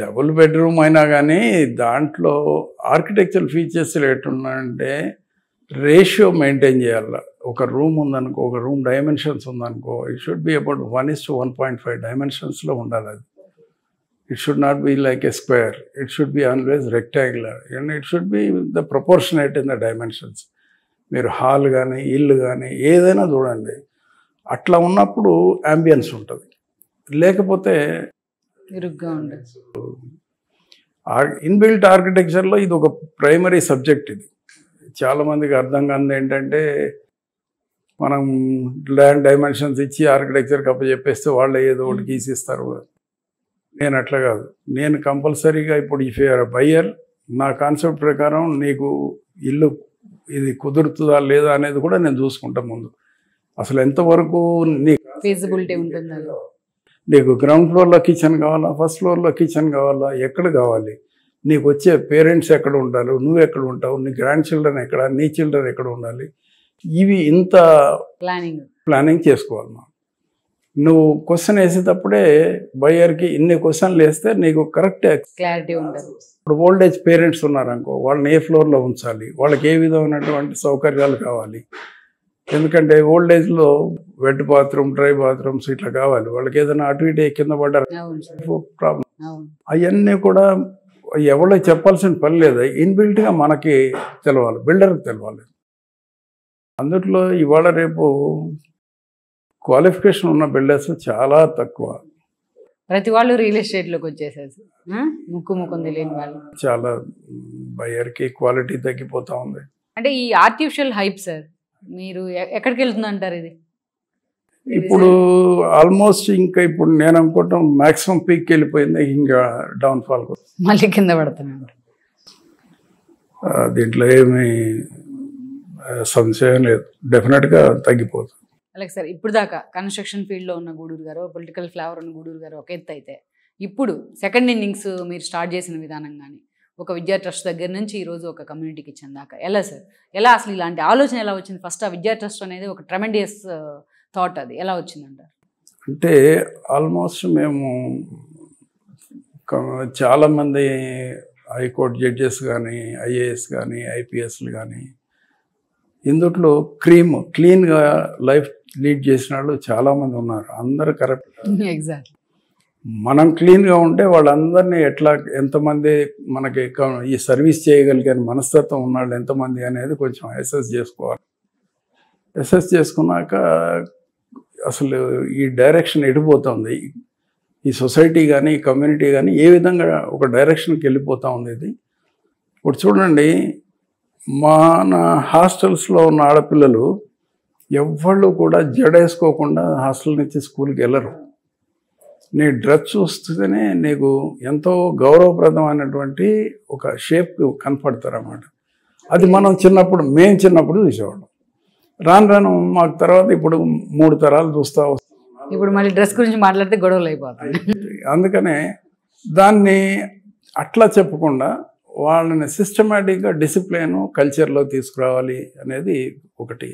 డబుల్ బెడ్రూమ్ అయినా కానీ దాంట్లో ఆర్కిటెక్చరల్ ఫీచర్స్ ఎట్టున్నాయంటే రేషియో మెయింటైన్ చేయాలి. ఒక రూమ్ ఉందనుకో, ఒక రూమ్ డైమెన్షన్స్ ఉందనుకో, ఇట్ షుడ్ బి అబౌట్ 1:1.5 డైమెన్షన్స్లో ఉండాలి. అది it should not be like a square, it should be always rectangular and it should be the proportionate in the dimensions. మీరు hall కానీ ఇల్లు కానీ ఏదైనా చూడండి, అట్లా ఉన్నప్పుడు అంబియన్స్ ఉంటుంది. లేకపోతే ఇరుగ్గా ఉండదు. ఇన్బిల్ట్ ఆర్కిటెక్చర్లో ఇది ఒక ప్రైమరీ సబ్జెక్ట్. ఇది చాలామందికి అర్థం కానిది ఏంటంటే మనం ల్యాండ్ డైమెన్షన్స్ ఇచ్చి ఆర్కిటెక్చర్కి అప్పచెప్పేస్తే వాళ్ళు ఏదో ఒకటి గీసిస్తారు. నేను అట్లా కాదు. నేను కంపల్సరీగా ఇప్పుడు ఇఫ్ యూఆర్ బయ్యర్ నా కాన్సెప్ట్ ప్రకారం నీకు ఇల్లు ఇది కుదురుతుందా లేదా అనేది కూడా నేను చూసుకుంటా ముందు. అసలు ఎంతవరకు ఫీజిబిలిటీ ఉంటుంది, నీకు గ్రౌండ్ ఫ్లోర్లో కిచెన్ కావాలా, ఫస్ట్ ఫ్లోర్లో కిచెన్ కావాలా, ఎక్కడ కావాలి, నీకు వచ్చే పేరెంట్స్ ఎక్కడ ఉండాలి, నువ్వు ఎక్కడ ఉంటావు, నీ గ్రాండ్ చిల్డ్రన్ ఎక్కడ, నీ చిల్డ్రన్ ఎక్కడ ఉండాలి, ఇవి ఇంత ప్లానింగ్ చేసుకోవాలి. నువ్వు క్వశ్చన్ వేసేటప్పుడే బయ్యర్కి ఇన్ని క్వశ్చన్లు వేస్తే నీకు కరెక్ట్ క్లారిటీ ఉంటుంది. ఇప్పుడు ఓల్డ్ ఏజ్ పేరెంట్స్ ఉన్నారనుకో, వాళ్ళని ఏ ఫ్లోర్లో ఉంచాలి, వాళ్ళకి ఏ విధమైనటువంటి సౌకర్యాలు కావాలి. ఎందుకంటే ఓల్డ్ ఏజ్లో వెట్ బాత్రూమ్, డ్రై బాత్రూమ్స్ ఇట్లా కావాలి. వాళ్ళకి ఏదైనా అటు ఇటు కింద పడ్డారు ప్రాబ్లం. అవన్నీ కూడా ఎవరో చెప్పాల్సిన పని లేదు, ఇన్బిల్ట్గా మనకి తెలవాలి, బిల్డర్కి తెలవాలి. అందుట్లో ఇవాళ రేపు క్వాలిఫికేషన్ ఉన్న బిల్డర్స్ చాలా తక్కువ. ప్రతి వాళ్ళు రియల్ ఎస్టేట్లోకి వచ్చేసేసి ముక్కు తెలియని వాళ్ళు. చాలా బయ్యర్కి క్వాలిటీ తగ్గిపోతూ ఉంది. అంటే ఈ ఆర్టిఫిషియల్ హైప్ సార్ మీరు ఎక్కడికి వెళ్తుందంటారు? ఇది ఇప్పుడు ఆల్మోస్ట్ ఇంకా ఇప్పుడు నేను అనుకుంటాం మ్యాక్సిమం పీక్కి వెళ్ళిపోయింది, ఇంకా డౌన్ఫాల్ మళ్ళీ కింద పడుతున్నాడు. దీంట్లో ఏమీ సంశయం లేదు, డెఫినెట్గా తగ్గిపోతుంది. అలాగే సార్, ఇప్పుడు దాకా కన్స్ట్రక్షన్ ఫీల్డ్లో ఉన్న గూడూరు గారు, పొలిటికల్ ఫ్లేవర్ ఉన్న గూడూరు గారు ఒక ఎత్తు అయితే, ఇప్పుడు సెకండ్ ఇన్నింగ్స్ మీరు స్టార్ట్ చేసిన విధానం కానీ, ఒక విద్యా ట్రస్ట్ దగ్గర నుంచి ఈరోజు ఒక కమ్యూనిటీకి ఇచ్చిన దాకా ఎలా సార్, ఎలా అసలు ఇలాంటి ఆలోచన ఎలా వచ్చింది? ఫస్ట్ ఆ విద్యా ట్రస్ట్ అనేది ఒక ట్రెమెండియస్ థాట్, అది ఎలా వచ్చిందంటారు? అంటే ఆల్మోస్ట్ మేము చాలామంది హైకోర్టు జడ్జెస్ కానీ, ఐఏఎస్ కానీ, ఐపీఎస్లు కానీ, ఇందుట్లో క్లీన్గా లైఫ్ లీడ్ చేసిన వాళ్ళు చాలామంది ఉన్నారు. అందరూ కరెక్ట్. ఎగ్జాక్ట్లీ. మనం క్లీన్గా ఉంటే వాళ్ళందరినీ ఎంతమంది మనకి ఈ సర్వీస్ చేయగలిగిన మనస్తత్వం ఉన్నాళ్ళు ఎంతమంది అనేది కొంచెం అసెస్ చేసుకోవాలి. అసెస్ చేసుకున్నాక అసలు ఈ డైరెక్షన్ ఎడిపోతుంది, ఈ సొసైటీ కానీ ఈ కమ్యూనిటీ కానీ ఏ విధంగా ఒక డైరెక్షన్కి వెళ్ళిపోతూ ఉంది. ఇది ఇప్పుడు చూడండి, మన హాస్టల్స్లో ఉన్న ఆడపిల్లలు ఎవ్వళ్ళు కూడా జడేసుకోకుండా హాస్టల్ నుంచి స్కూల్కి వెళ్ళరు. నీ డ్రెస్ చూస్తేనే నీకు ఎంతో గౌరవప్రదమైనటువంటి ఒక షేప్ కనపడతారన్నమాట. అది మేము చిన్నప్పుడు చూసేవాళ్ళం. రాను మాకు తర్వాత ఇప్పుడు 3 తరాలు చూస్తూ వస్తాం. ఇప్పుడు మళ్ళీ డ్రెస్ గురించి మాట్లాడితే గొడవలు అయిపోతాయి. అందుకనే దాన్ని అట్లా చెప్పకుండా వాళ్ళని సిస్టమేటిక్గా డిసిప్లిన్ కల్చర్లో తీసుకురావాలి అనేది ఒకటి.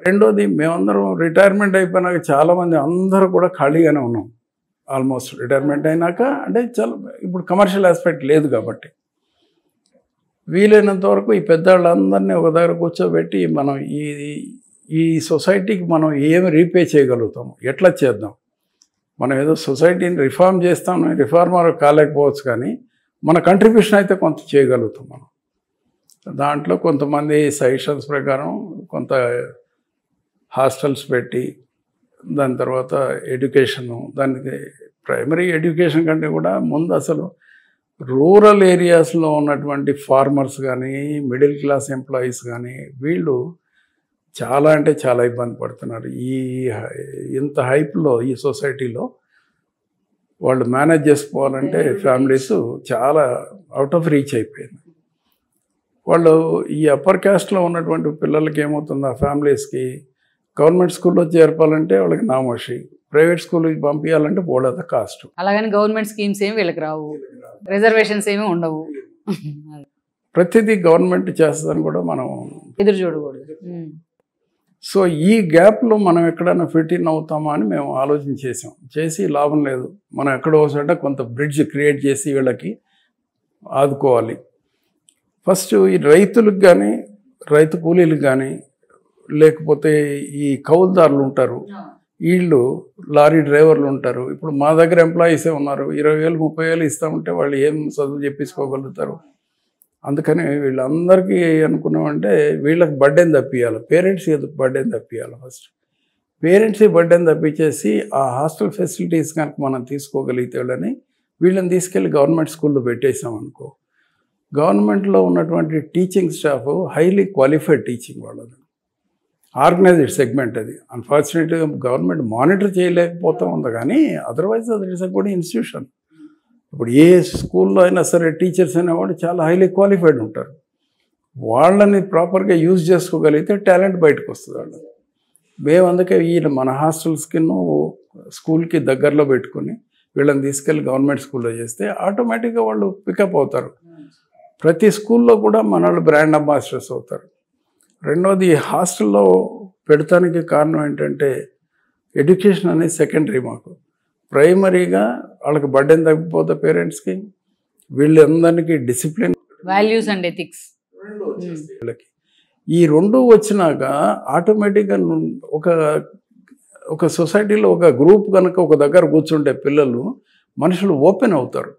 రెండోది, మేమందరం రిటైర్మెంట్ అయిపోయినాక చాలామంది అందరూ కూడా ఖాళీగానే ఉన్నాం. ఆల్మోస్ట్ రిటైర్మెంట్ అయినాక అంటే చాలా ఇప్పుడు కమర్షియల్ ఆస్పెక్ట్ లేదు కాబట్టి వీలైనంత వరకు ఈ పెద్దవాళ్ళందరినీ ఒక దగ్గర కూర్చోబెట్టి మనం ఈ సొసైటీకి మనం ఏమి రీపే చేయగలుగుతాము, ఎట్లా చేద్దాం. మనం ఏదో సొసైటీని రిఫార్మ్ చేస్తాం, రిఫార్మర్ కాలేకపోవచ్చు, కానీ మన కంట్రిబ్యూషన్ అయితే కొంత చేయగలుగుతాం మనం. దాంట్లో కొంతమంది సజెషన్స్ ప్రకారం కొంత హాస్టల్స్ పెట్టి దాని తర్వాత ఎడ్యుకేషను, దానికి ప్రైమరీ ఎడ్యుకేషన్ కంటే కూడా ముందు అసలు రూరల్ ఏరియాస్లో ఉన్నటువంటి ఫార్మర్స్ కానీ మిడిల్ క్లాస్ ఎంప్లాయీస్ కానీ వీళ్ళు చాలా అంటే చాలా ఇబ్బంది పడుతున్నారు. ఇంత హైప్లో ఈ సొసైటీలో వాళ్ళు మేనేజ్ చేసుకోవాలంటే ఫ్యామిలీస్ చాలా అవుట్ ఆఫ్ రీచ్ అయిపోయింది. వాళ్ళు ఈ అప్పర్ క్యాస్ట్లో ఉన్నటువంటి పిల్లలకి ఏమవుతుంది, ఆ ఫ్యామిలీస్కి గవర్నమెంట్ స్కూల్లో చేర్పాలంటే వాళ్ళకి నామోషి, ప్రైవేట్ స్కూల్కి పంపించాలంటే పోలేద కాస్ట్. అలాగని గవర్నమెంట్ స్కీమ్స్ ఏమి వీళ్ళకి రావు, రిజర్వేషన్స్ ఏమి ఉండవు. ప్రతిదీ గవర్నమెంట్ చేస్తుందని కూడా మనం ఎదురు చూడకూడదు. సో ఈ గ్యాప్లో మనం ఎక్కడైనా ఫిట్ ఇన్ అవుతామా అని మేము ఆలోచన చేసి లాభం లేదు, మనం ఎక్కడో చోట కొంత బ్రిడ్జ్ క్రియేట్ చేసి వీళ్ళకి ఆదుకోవాలి. ఫస్ట్ ఈ రైతులకు కానీ రైతు కూలీలకు కానీ లేకపోతే ఈ కౌలుదారులు ఉంటారు, వీళ్ళు లారీ డ్రైవర్లు ఉంటారు. ఇప్పుడు మా దగ్గర ఎంప్లాయీసే ఉన్నారు, 20,000 30,000 ఇస్తామంటే వాళ్ళు ఏం చదువు చెప్పించుకోగలుగుతారు. అందుకని వీళ్ళందరికీ అనుకున్నామంటే వీళ్ళకి బర్డెన్ తప్పియాలి, పేరెంట్స్ బర్డెన్ తప్పియాలి. ఫస్ట్ పేరెంట్స్ బర్డెన్ తప్పించేసి ఆ హాస్టల్ ఫెసిలిటీస్ కనుక మనం తీసుకోగలిగితే వీళ్ళని తీసుకెళ్ళి గవర్నమెంట్ స్కూల్లో పెట్టేసాం అనుకో, గవర్నమెంట్లో ఉన్నటువంటి teaching staff highly qualified teaching వాళ్ళది, ఆర్గనైజ్డ్ సెగ్మెంట్ అది. అన్ఫార్చునేట్గా గవర్నమెంట్ మానిటర్ చేయలేకపోతూ ఉంది, కానీ అదర్వైజ్ అది ఇట్స్ కూడా ఇన్స్టిట్యూషన్. ఇప్పుడు ఏ స్కూల్లో అయినా సరే టీచర్స్ అనేవాళ్ళు చాలా హైలీ క్వాలిఫైడ్ ఉంటారు, వాళ్ళని ప్రాపర్గా యూజ్ చేసుకోగలిగితే టాలెంట్ బయటకు వస్తుంది వాళ్ళకి. మేము అందుకే మన హాస్టల్స్కి స్కూల్కి దగ్గరలో పెట్టుకుని వీళ్ళని తీసుకెళ్ళి గవర్నమెంట్ స్కూల్లో చేస్తే ఆటోమేటిక్గా వాళ్ళు పికప్ అవుతారు. ప్రతి స్కూల్లో కూడా మన వాళ్ళు బ్రాండ్ అంబాసిడర్స్ అవుతారు. రెండోది హాస్టల్లో పెడతానికి కారణం ఏంటంటే ఎడ్యుకేషన్ అనేది సెకండరీ. మాకు ప్రైమరీగా వాళ్ళకి బర్డెన్ తగ్గిపోతే పేరెంట్స్కి, వీళ్ళందరికీ డిసిప్లిన్, వాల్యూస్ అండ్ ఎథిక్స్ వీళ్ళకి ఈ రెండు వచ్చినాక ఆటోమేటిక్గా ఒక సొసైటీలో ఒక గ్రూప్ కనుక ఒక దగ్గర కూర్చుంటే పిల్లలు మనుషులు ఓపెన్ అవుతారు.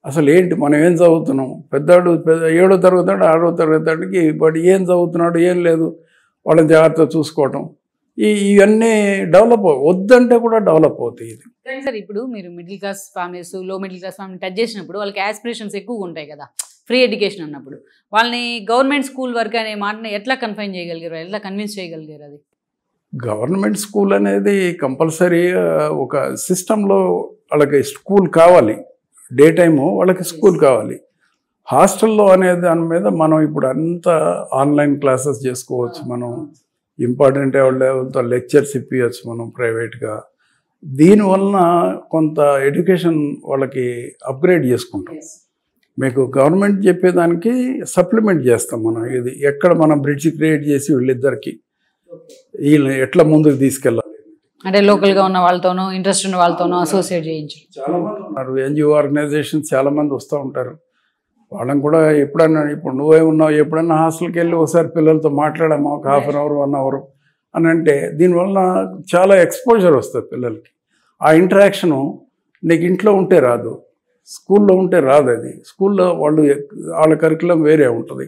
అసలు ఏంటి మనం ఏం చదువుతున్నాం, పెద్దాడు 7వ తరగతి 6వ తరగతికి బట్ ఏం చదువుతున్నాడు ఏం లేదు, వాళ్ళని జాగ్రత్తగా చూసుకోవటం, ఇవన్నీ డెవలప్ వద్దంటే కూడా డెవలప్ అవుతాయి. ఇది సార్ ఇప్పుడు మీరు మిడిల్ క్లాస్ ఫ్యామిలీస్ లో మిడిల్ క్లాస్ ఫ్యామిలీ టచ్ చేసినప్పుడు వాళ్ళకి యాస్పిరేషన్స్ ఎక్కువగా ఉంటాయి కదా, ఫ్రీ ఎడ్యుకేషన్ అన్నప్పుడు వాళ్ళని గవర్నమెంట్ స్కూల్ వరకు అనే మాటని ఎట్లా కన్ఫైన్ చేయగలిగారు, ఎట్లా కన్విన్స్ చేయగలిగారు? అది గవర్నమెంట్ స్కూల్ అనేది కంపల్సరీగా ఒక సిస్టంలో వాళ్ళకి స్కూల్ కావాలి, డే టైము వాళ్ళకి స్కూల్ కావాలి. హాస్టల్లో అనే దాని మీద మనం ఇప్పుడు అంతా ఆన్లైన్ క్లాసెస్ చేసుకోవచ్చు, మనం ఇంపార్టెంట్ వాళ్ళతో లెక్చర్స్ ఇప్పించవచ్చు మనం ప్రైవేట్గా. దీనివలన కొంత ఎడ్యుకేషన్ వాళ్ళకి అప్గ్రేడ్ చేసుకుంటాం. మీకు గవర్నమెంట్ చెప్పేదానికి సప్లిమెంట్ చేస్తాం మనం. ఇది ఎక్కడ మనం బ్రిడ్జ్ క్రియేట్ చేసి వీళ్ళిద్దరికి వీళ్ళని ఎట్లా ముందుకు తీసుకెళ్ళాలి అంటే లోకల్గా ఉన్న వాళ్ళతోనూ ఇంట్రెస్ట్ ఉన్న వాళ్ళతోనూ అసోసియేట్ చేయించారు. చాలామంది ఉన్నారు, ఎన్జిఓ ఆర్గనైజేషన్స్ చాలామంది వస్తూ ఉంటారు. వాళ్ళని కూడా ఎప్పుడన్నా, ఇప్పుడు నువ్వే ఉన్నావు, ఎప్పుడన్నా హాస్టల్కి వెళ్ళి ఒకసారి పిల్లలతో మాట్లాడామా ఒక 1/2 అవర్ 1 అవర్ అని అంటే దీనివల్ల చాలా ఎక్స్పోజర్ వస్తుంది పిల్లలకి. ఆ ఇంటరాక్షను నీకు ఇంట్లో ఉంటే రాదు, స్కూల్లో ఉంటే రాదు. అది స్కూల్లో వాళ్ళ కరికులం వేరే ఉంటుంది.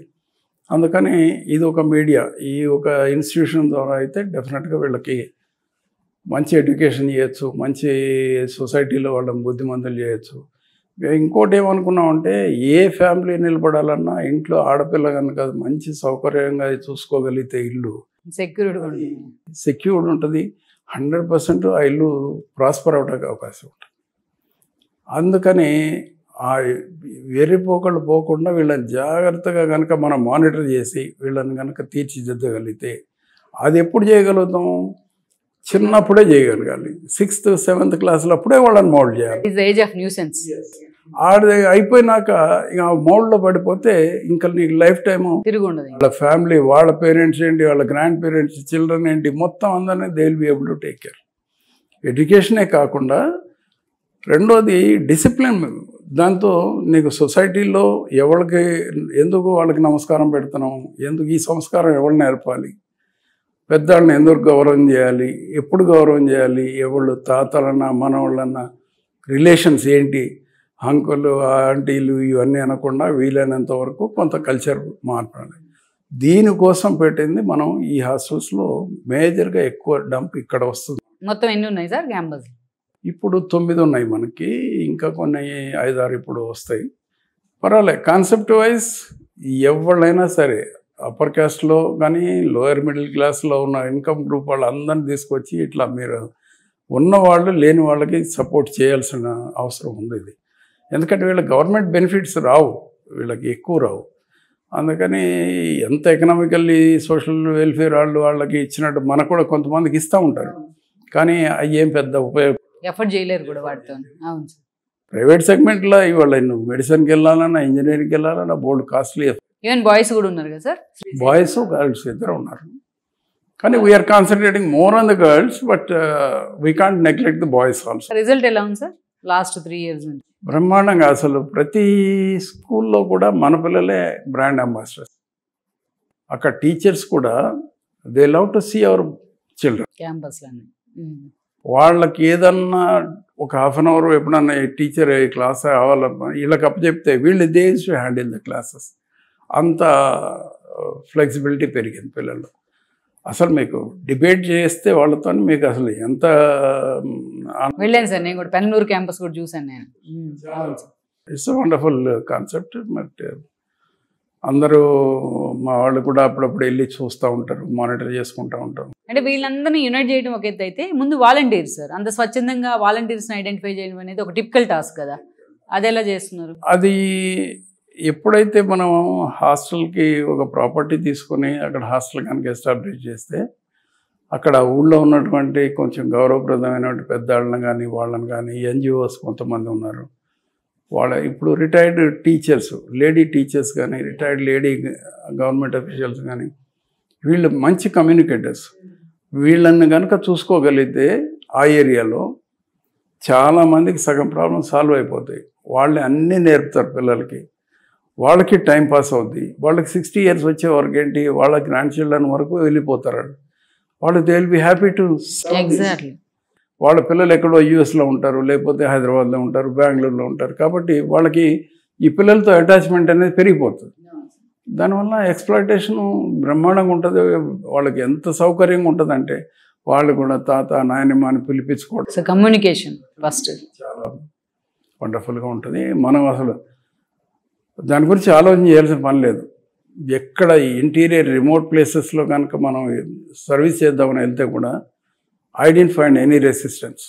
అందుకని ఇది ఒక మీడియా, ఈ ఒక ఇన్స్టిట్యూషన్ ద్వారా అయితే డెఫినెట్గా వీళ్ళకి మంచి ఎడ్యుకేషన్ చేయొచ్చు, మంచి సొసైటీలో వాళ్ళని బుద్ధిమంతులు చేయొచ్చు. ఇంకోటి ఏమనుకున్నామంటే ఏ ఫ్యామిలీ నిలబడాలన్నా ఇంట్లో ఆడపిల్ల కనుక మంచి సౌకర్యంగా చూసుకోగలిగితే ఇల్లు సెక్యూర్డ్ ఉంటుంది, 100% ఆ ఇల్లు ప్రాస్పర్ అవడానికి అవకాశం ఉంటుంది. అందుకని ఆ వెర్రిపోకళ్ళు పోకుండా వీళ్ళని జాగ్రత్తగా కనుక మనం మానిటర్ చేసి వీళ్ళని కనుక తీర్చిదిద్దగలిగితే అది ఎప్పుడు చేయగలుగుతాం, చిన్నప్పుడే చేయగలగాలి. 6th 7th క్లాస్లో అప్పుడే వాళ్ళని మోల్డ్ చేయాలి. ఆడ అయిపోయినాక ఇక మోల్డ్లో పడిపోతే ఇంకా నీకు లైఫ్ టైము వాళ్ళ ఫ్యామిలీ, వాళ్ళ పేరెంట్స్ ఏంటి, వాళ్ళ గ్రాండ్ పేరెంట్స్, చిల్డ్రన్ ఏంటి, మొత్తం అందరినీ they will be able to take care. ఎడ్యుకేషనే కాకుండా రెండోది డిసిప్లిన్. దాంతో నీకు సొసైటీలో ఎవరికి ఎందుకు వాళ్ళకి నమస్కారం పెడుతున్నాం, ఎందుకు ఈ సంస్కారం ఎవరు నేర్పాలి, పెద్దవాళ్ళని ఎందుకు గౌరవం చేయాలి, ఎప్పుడు గౌరవం చేయాలి, ఎవళ్ళు తాతలన్నా మనవాళ్ళన్నా రిలేషన్స్ ఏంటి, అంకులు ఆంటీలు ఇవన్నీ అనకుండా వీలైనంత వరకు కొంత కల్చర్ మార్పాలి. దీనికోసం పెట్టింది మనం ఈ హాస్టల్స్లో మేజర్గా ఎక్కువ డంప్ ఇక్కడ వస్తుంది. మొత్తం ఎన్ని ఉన్నాయి సార్ క్యాంపస్? ఇప్పుడు 9 ఉన్నాయి మనకి, ఇంకా కొన్ని 5-6 ఇప్పుడు వస్తాయి. పర్వాలేదు. కాన్సెప్ట్ వైజ్ ఎవరైనా సరే అప్పర్ క్యాస్ట్లో కానీ లోయర్ మిడిల్ క్లాస్లో ఉన్న ఇన్కమ్ గ్రూప్ వాళ్ళందరినీ తీసుకొచ్చి ఇట్లా మీరు ఉన్నవాళ్ళు లేని వాళ్ళకి సపోర్ట్ చేయాల్సిన అవసరం ఉంది ఇది. ఎందుకంటే వీళ్ళకి గవర్నమెంట్ బెనిఫిట్స్ రావు, వీళ్ళకి ఎక్కువ రావు. అందుకని ఎంత ఎకనామికల్లీ సోషల్ వెల్ఫేర్ వాళ్ళకి ఇచ్చినట్టు మనకు కూడా కొంతమందికి ఇస్తూ ఉంటారు, కానీ అవి ఏం పెద్ద ఉపయోగం ఎఫర్ట్ చేయలేరు కూడా వాటితో. అవును సార్. ప్రైవేట్ సెగ్మెంట్లో ఇవాళ నువ్వు మెడిసిన్కి వెళ్ళాలన్నా ఇంజనీరింగ్కి వెళ్ళాలన్నా బోల్డ్ కాస్ట్లీ. ఈవెన్ బాయ్స్ కూడా ఉన్నారు కదా సార్? బాయ్స్ గర్ల్స్ ఇద్దరు ఉన్నారు, కానీ we're concentrating more on the girls, but we can't neglect the boys also. Result ఎలా ఉంది సార్ లాస్ట్ 3 years నుంచి? బ్రహ్మాండంగా. అసలు ప్రతి స్కూల్లో కూడా మన పిల్లలే బ్రాండ్ అంబాసిడర్స్. అక్కడ టీచర్స్ కూడా they love to see our children క్యాంపస్లోనే. వాళ్ళకి ఏదన్నా ఒక హాఫ్ అన్ అవర్ ఎప్పుడన్నా టీచర్ క్లాస్ అవ్వాలన్నా వీళ్ళకి అప్పచెప్తే వీళ్ళు they to handle the classes. అంత ఫ్లెక్సిబిలిటీ పెరిగింది పిల్లలు. అసలు మీకు డిబేట్ చేస్తే వాళ్ళతో మీకు అసలు ఎంత వెళ్ళాను సార్ నేను కూడా, పెన్నూరు క్యాంపస్ కూడా చూసాను నేను. It's wonderful concept. బట్ అందరూ మా వాళ్ళు కూడా అప్పుడప్పుడు వెళ్ళి చూస్తూ ఉంటారు, మానిటర్ చేసుకుంటూ ఉంటారు. అంటే వీళ్ళందరినీ యునైట్ చేయడం ఒక ఎత్తు అయితే, ముందు వాలంటీర్స్ సార్ అంత స్వచ్ఛందంగా వాలంటీర్స్ని ఐడెంటిఫై చేయడం అనేది ఒక టిపికల్ టాస్క్ కదా, అది ఎలా చేస్తున్నారు? అది ఎప్పుడైతే మనం హాస్టల్కి ఒక ప్రాపర్టీ తీసుకొని అక్కడ హాస్టల్ కనుక ఎస్టాబ్లిష్ చేస్తే అక్కడ ఊళ్ళో ఉన్నటువంటి కొంచెం గౌరవప్రదమైనటువంటి పెద్దవాళ్ళని కానీ వాళ్ళని కానీ ఎన్జిఓస్ కొంతమంది ఉన్నారు. వాళ్ళ ఇప్పుడు రిటైర్డ్ టీచర్స్, లేడీ టీచర్స్ కానీ రిటైర్డ్ లేడీ గవర్నమెంట్ అఫీషియల్స్ కానీ వీళ్ళు మంచి కమ్యూనికేటర్స్. వీళ్ళని కనుక చూసుకోగలిగితే ఆ ఏరియాలో చాలామందికి సగం ప్రాబ్లం సాల్వ్ అయిపోతాయి. వాళ్ళని అన్నీ నేర్పుతారు పిల్లలకి, వాళ్ళకి టైం పాస్ అవుద్ది. వాళ్ళకి 60 years వచ్చే వరకు ఏంటి, వాళ్ళ గ్రాండ్ చిల్డ్రన్ వరకు వెళ్ళిపోతారు. వాళ్ళు they will be happy to. Exactly. వాళ్ళ పిల్లలు ఎక్కడో యూఎస్లో ఉంటారు, లేకపోతే హైదరాబాద్లో ఉంటారు, బెంగళూరులో ఉంటారు. కాబట్టి వాళ్ళకి ఈ పిల్లలతో అటాచ్మెంట్ అనేది పెరిగిపోతుంది. దానివల్ల ఎక్స్‌ప్లాయిటేషన్ బ్రహ్మాండంగా ఉంటుంది. వాళ్ళకి ఎంత సౌకర్యంగా ఉంటుందంటే వాళ్ళు కూడా తాత నాయనమ్మ అని పిలిపించుకోవడం. సో కమ్యూనికేషన్ ఫస్ట్ చాలా వండర్ఫుల్గా ఉంటుంది. మనం అసలు దాని గురించి ఆలోచన చేయాల్సిన పని లేదు. ఎక్కడ ఇంటీరియర్ రిమోట్ ప్లేసెస్లో కనుక మనం సర్వీస్ చేద్దామని వెళ్తే కూడా I didn't find any resistance.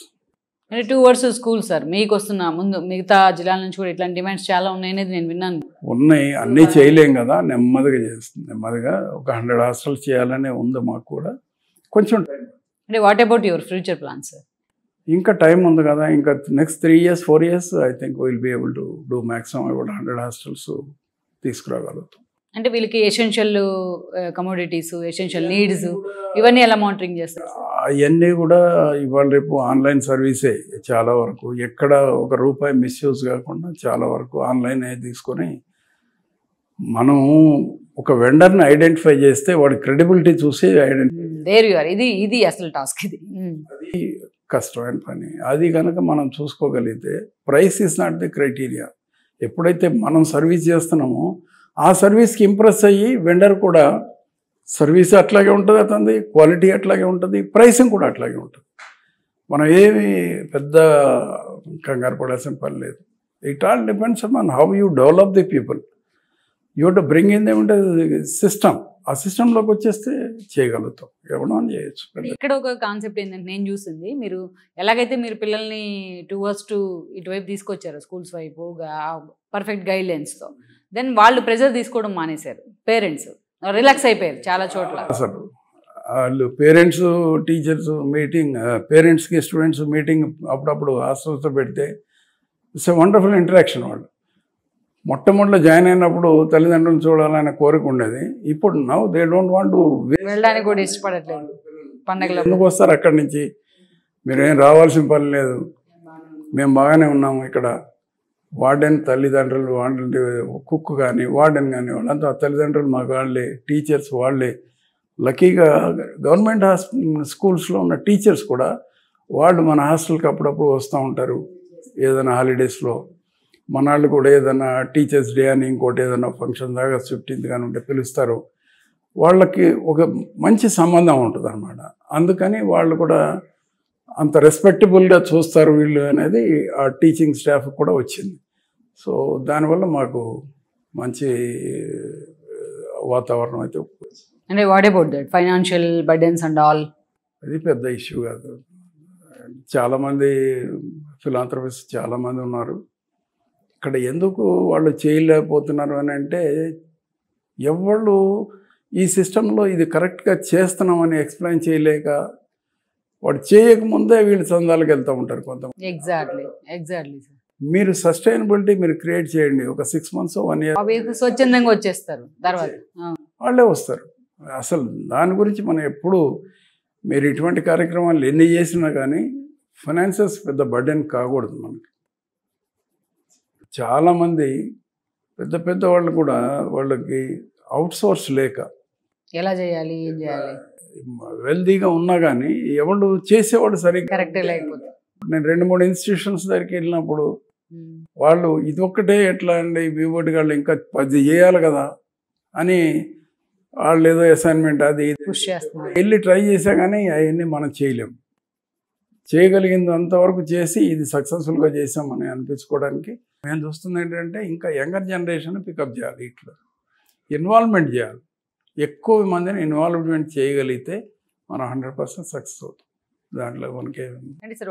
అంటే 2 years స్కూల్ సార్ మీకు వస్తున్న ముందు మిగతా జిల్లాల నుంచి కూడా ఇట్లాంటి డిమాండ్స్ చాలా ఉన్నాయనేది నేను విన్నాను. ఉన్నాయి, అన్నీ చేయలేం కదా, నెమ్మదిగా చేస్తుంది. నెమ్మదిగా ఒక 100 హాస్టల్స్ చేయాలనే ఉంది మాకు కూడా. కొంచెం అంటే what about your future plans sir? ఇంకా టైం ఉంది కదా, ఇంకా next 3 years 4 years I think will be able to do maximum about 100 hostels తీసుకురాగలుగుతాం. అంటే వీళ్ళకి ఎసెన్షియల్ కమోడిటీస్, ఎసెన్షియల్ నీడ్స్ ఇవన్నీ ఎలా మానిటరింగ్ చేస్తారు? అవన్నీ కూడా ఇవాళ రేపు ఆన్లైన్ సర్వీసే చాలా వరకు. ఎక్కడ ₹1 మిస్యూజ్ కాకుండా చాలా వరకు ఆన్లైన్ తీసుకొని మనం ఒక వెండర్ని ఐడెంటిఫై చేస్తే వాడి క్రెడిబిలిటీ చూసి ఇది అసలు టాస్క్. అది కష్టమైన పని. అది కనుక మనం చూసుకోగలిగితే price is not the criteria. ఎప్పుడైతే మనం సర్వీస్ చేస్తున్నామో ఆ సర్వీస్కి ఇంప్రెస్ అయ్యి వెండర్ కూడా సర్వీస్ అట్లాగే ఉంటుంది, అతనిది క్వాలిటీ అట్లాగే ఉంటుంది, ప్రైసింగ్ కూడా అట్లాగే ఉంటుంది. మనం ఏమి పెద్ద కంగారు పడాల్సిన పని లేదు. It all depends on how you develop the people. You to bring in ఏమంటే సిస్టమ్. ఆ సిస్టంలోకి వచ్చేస్తే చేయగలుగుతాం, ఎవడో చేయొచ్చు. ఇక్కడ ఒక కాన్సెప్ట్ ఏంటంటే నేను చూసింది, మీరు ఎలాగైతే మీరు పిల్లల్ని టువర్డ్స్ ఇటువైపు తీసుకొచ్చారు స్కూల్స్ వైపు పర్ఫెక్ట్ గైడ్లైన్స్తో, దెన్ వాళ్ళు ప్రెజర్ తీసుకోవడం మానేశారు. పేరెంట్స్ రిలాక్స్ అయిపోయారు చాలా చోట్ల. అసలు వాళ్ళు పేరెంట్స్ టీచర్స్ మీటింగ్, పేరెంట్స్కి స్టూడెంట్స్ మీటింగ్ అప్పుడప్పుడు హాస్టల్స్తో పెడితే ఇట్స్ ఎ వండర్ఫుల్ ఇంటరాక్షన్. వాళ్ళు మొట్టమొదటిలో జాయిన్ అయినప్పుడు తల్లిదండ్రులను చూడాలనే కోరిక ఉండేది. ఇప్పుడు now they don't want to వెళ్ళడానికి కూడా ఇష్టపడట్లేదు. పండగలు ఎందుకు వస్తారు అక్కడి నుంచి, మీరేం రావాల్సిన పని లేదు, మేము బాగానే ఉన్నాము ఇక్కడ. వార్డెన్ తల్లిదండ్రులు, వార్డెన్ కుక్ కానీ వార్డెన్ కానీ వాళ్ళంతా తల్లిదండ్రులు మాకు వాళ్ళే, టీచర్స్ వాళ్ళే. లక్కీగా గవర్నమెంట్ స్కూల్స్లో ఉన్న టీచర్స్ కూడా వాళ్ళు మన హాస్టల్కి అప్పుడప్పుడు వస్తూ ఉంటారు ఏదైనా హాలిడేస్లో. మనాళ్ళు కూడా ఏదైనా టీచర్స్ డే అని ఇంకోటి ఏదైనా ఫంక్షన్ దాకా 15th కానీ ఉంటే పిలుస్తారు. వాళ్ళకి ఒక మంచి సంబంధం ఉంటుంది అన్నమాట. అందుకని వాళ్ళు కూడా అంత రెస్పెక్టబుల్గా చూస్తారు వీళ్ళు అనేది ఆ టీచింగ్ స్టాఫ్ కూడా వచ్చింది. సో దానివల్ల మాకు మంచి వాతావరణం అయితే. అంటే what about that financial burdens and all? అది పెద్ద ఇష్యూ కాదు. చాలామంది ఫిలాంథ్రపిస్ట్ చాలామంది ఉన్నారు. ఇక్కడ ఎందుకు వాళ్ళు చేయలేకపోతున్నారు అని అంటే, ఎవళ్ళు ఈ సిస్టంలో ఇది కరెక్ట్గా చేస్తున్నామని ఎక్స్ప్లెయిన్ చేయలేక, వాడు చేయకముందే వీళ్ళు చందాలకు వెళ్తూ ఉంటారు కొంతమంది. Exactly sir. మీరు సస్టైనబిలిటీ మీరు క్రియేట్ చేయండి. ఒక 6 months 1 year స్వచ్ఛందంగా వచ్చేస్తారు, తర్వాత వాళ్ళే వస్తారు. అసలు దాని గురించి మనం ఎప్పుడు మీరు ఇటువంటి కార్యక్రమాలు ఎన్ని చేసినా కానీ ఫైనాన్సెస్ పెద్ద బర్డెన్ కాకూడదు మనకి. చాలామంది పెద్ద వాళ్ళు కూడా వాళ్ళకి అవుట్సోర్స్ లేక ఎలా చేయాలి, ఏం చేయాలి, వెల్దీగా ఉన్నా కానీ ఎవరు చేసేవాడు సరిగ్గా కరెక్టే లేకపోతే. నేను 2-3 ఇన్స్టిట్యూషన్స్ దగ్గరికి వెళ్ళినప్పుడు వాళ్ళు ఇదొక్కటే ఎట్లా అండి వివోటి వాళ్ళు ఇంకా 10 చేయాలి కదా అని వాళ్ళు ఏదో అసైన్మెంట్ అది పుష్ చేస్తున్నారు. వెళ్ళి ట్రై చేసా కానీ అవన్నీ మనం చేయలేము. చేయగలిగింది అంతవరకు చేసి ఇది సక్సెస్ఫుల్గా చేసామని అనిపించుకోవడానికి నేను చూస్తుంది ఏంటంటే, ఇంకా యంగర్ జనరేషన్ పికప్ చేయాలి, ఇట్లా ఇన్వాల్వ్మెంట్ చేయాలి. ఎక్కువ మందిని ఇన్వాల్వ్మెంట్ చేయగలిగితే మనం 100% సక్సెస్ అవుతాం. దాంట్లో మనకి అంటే సార్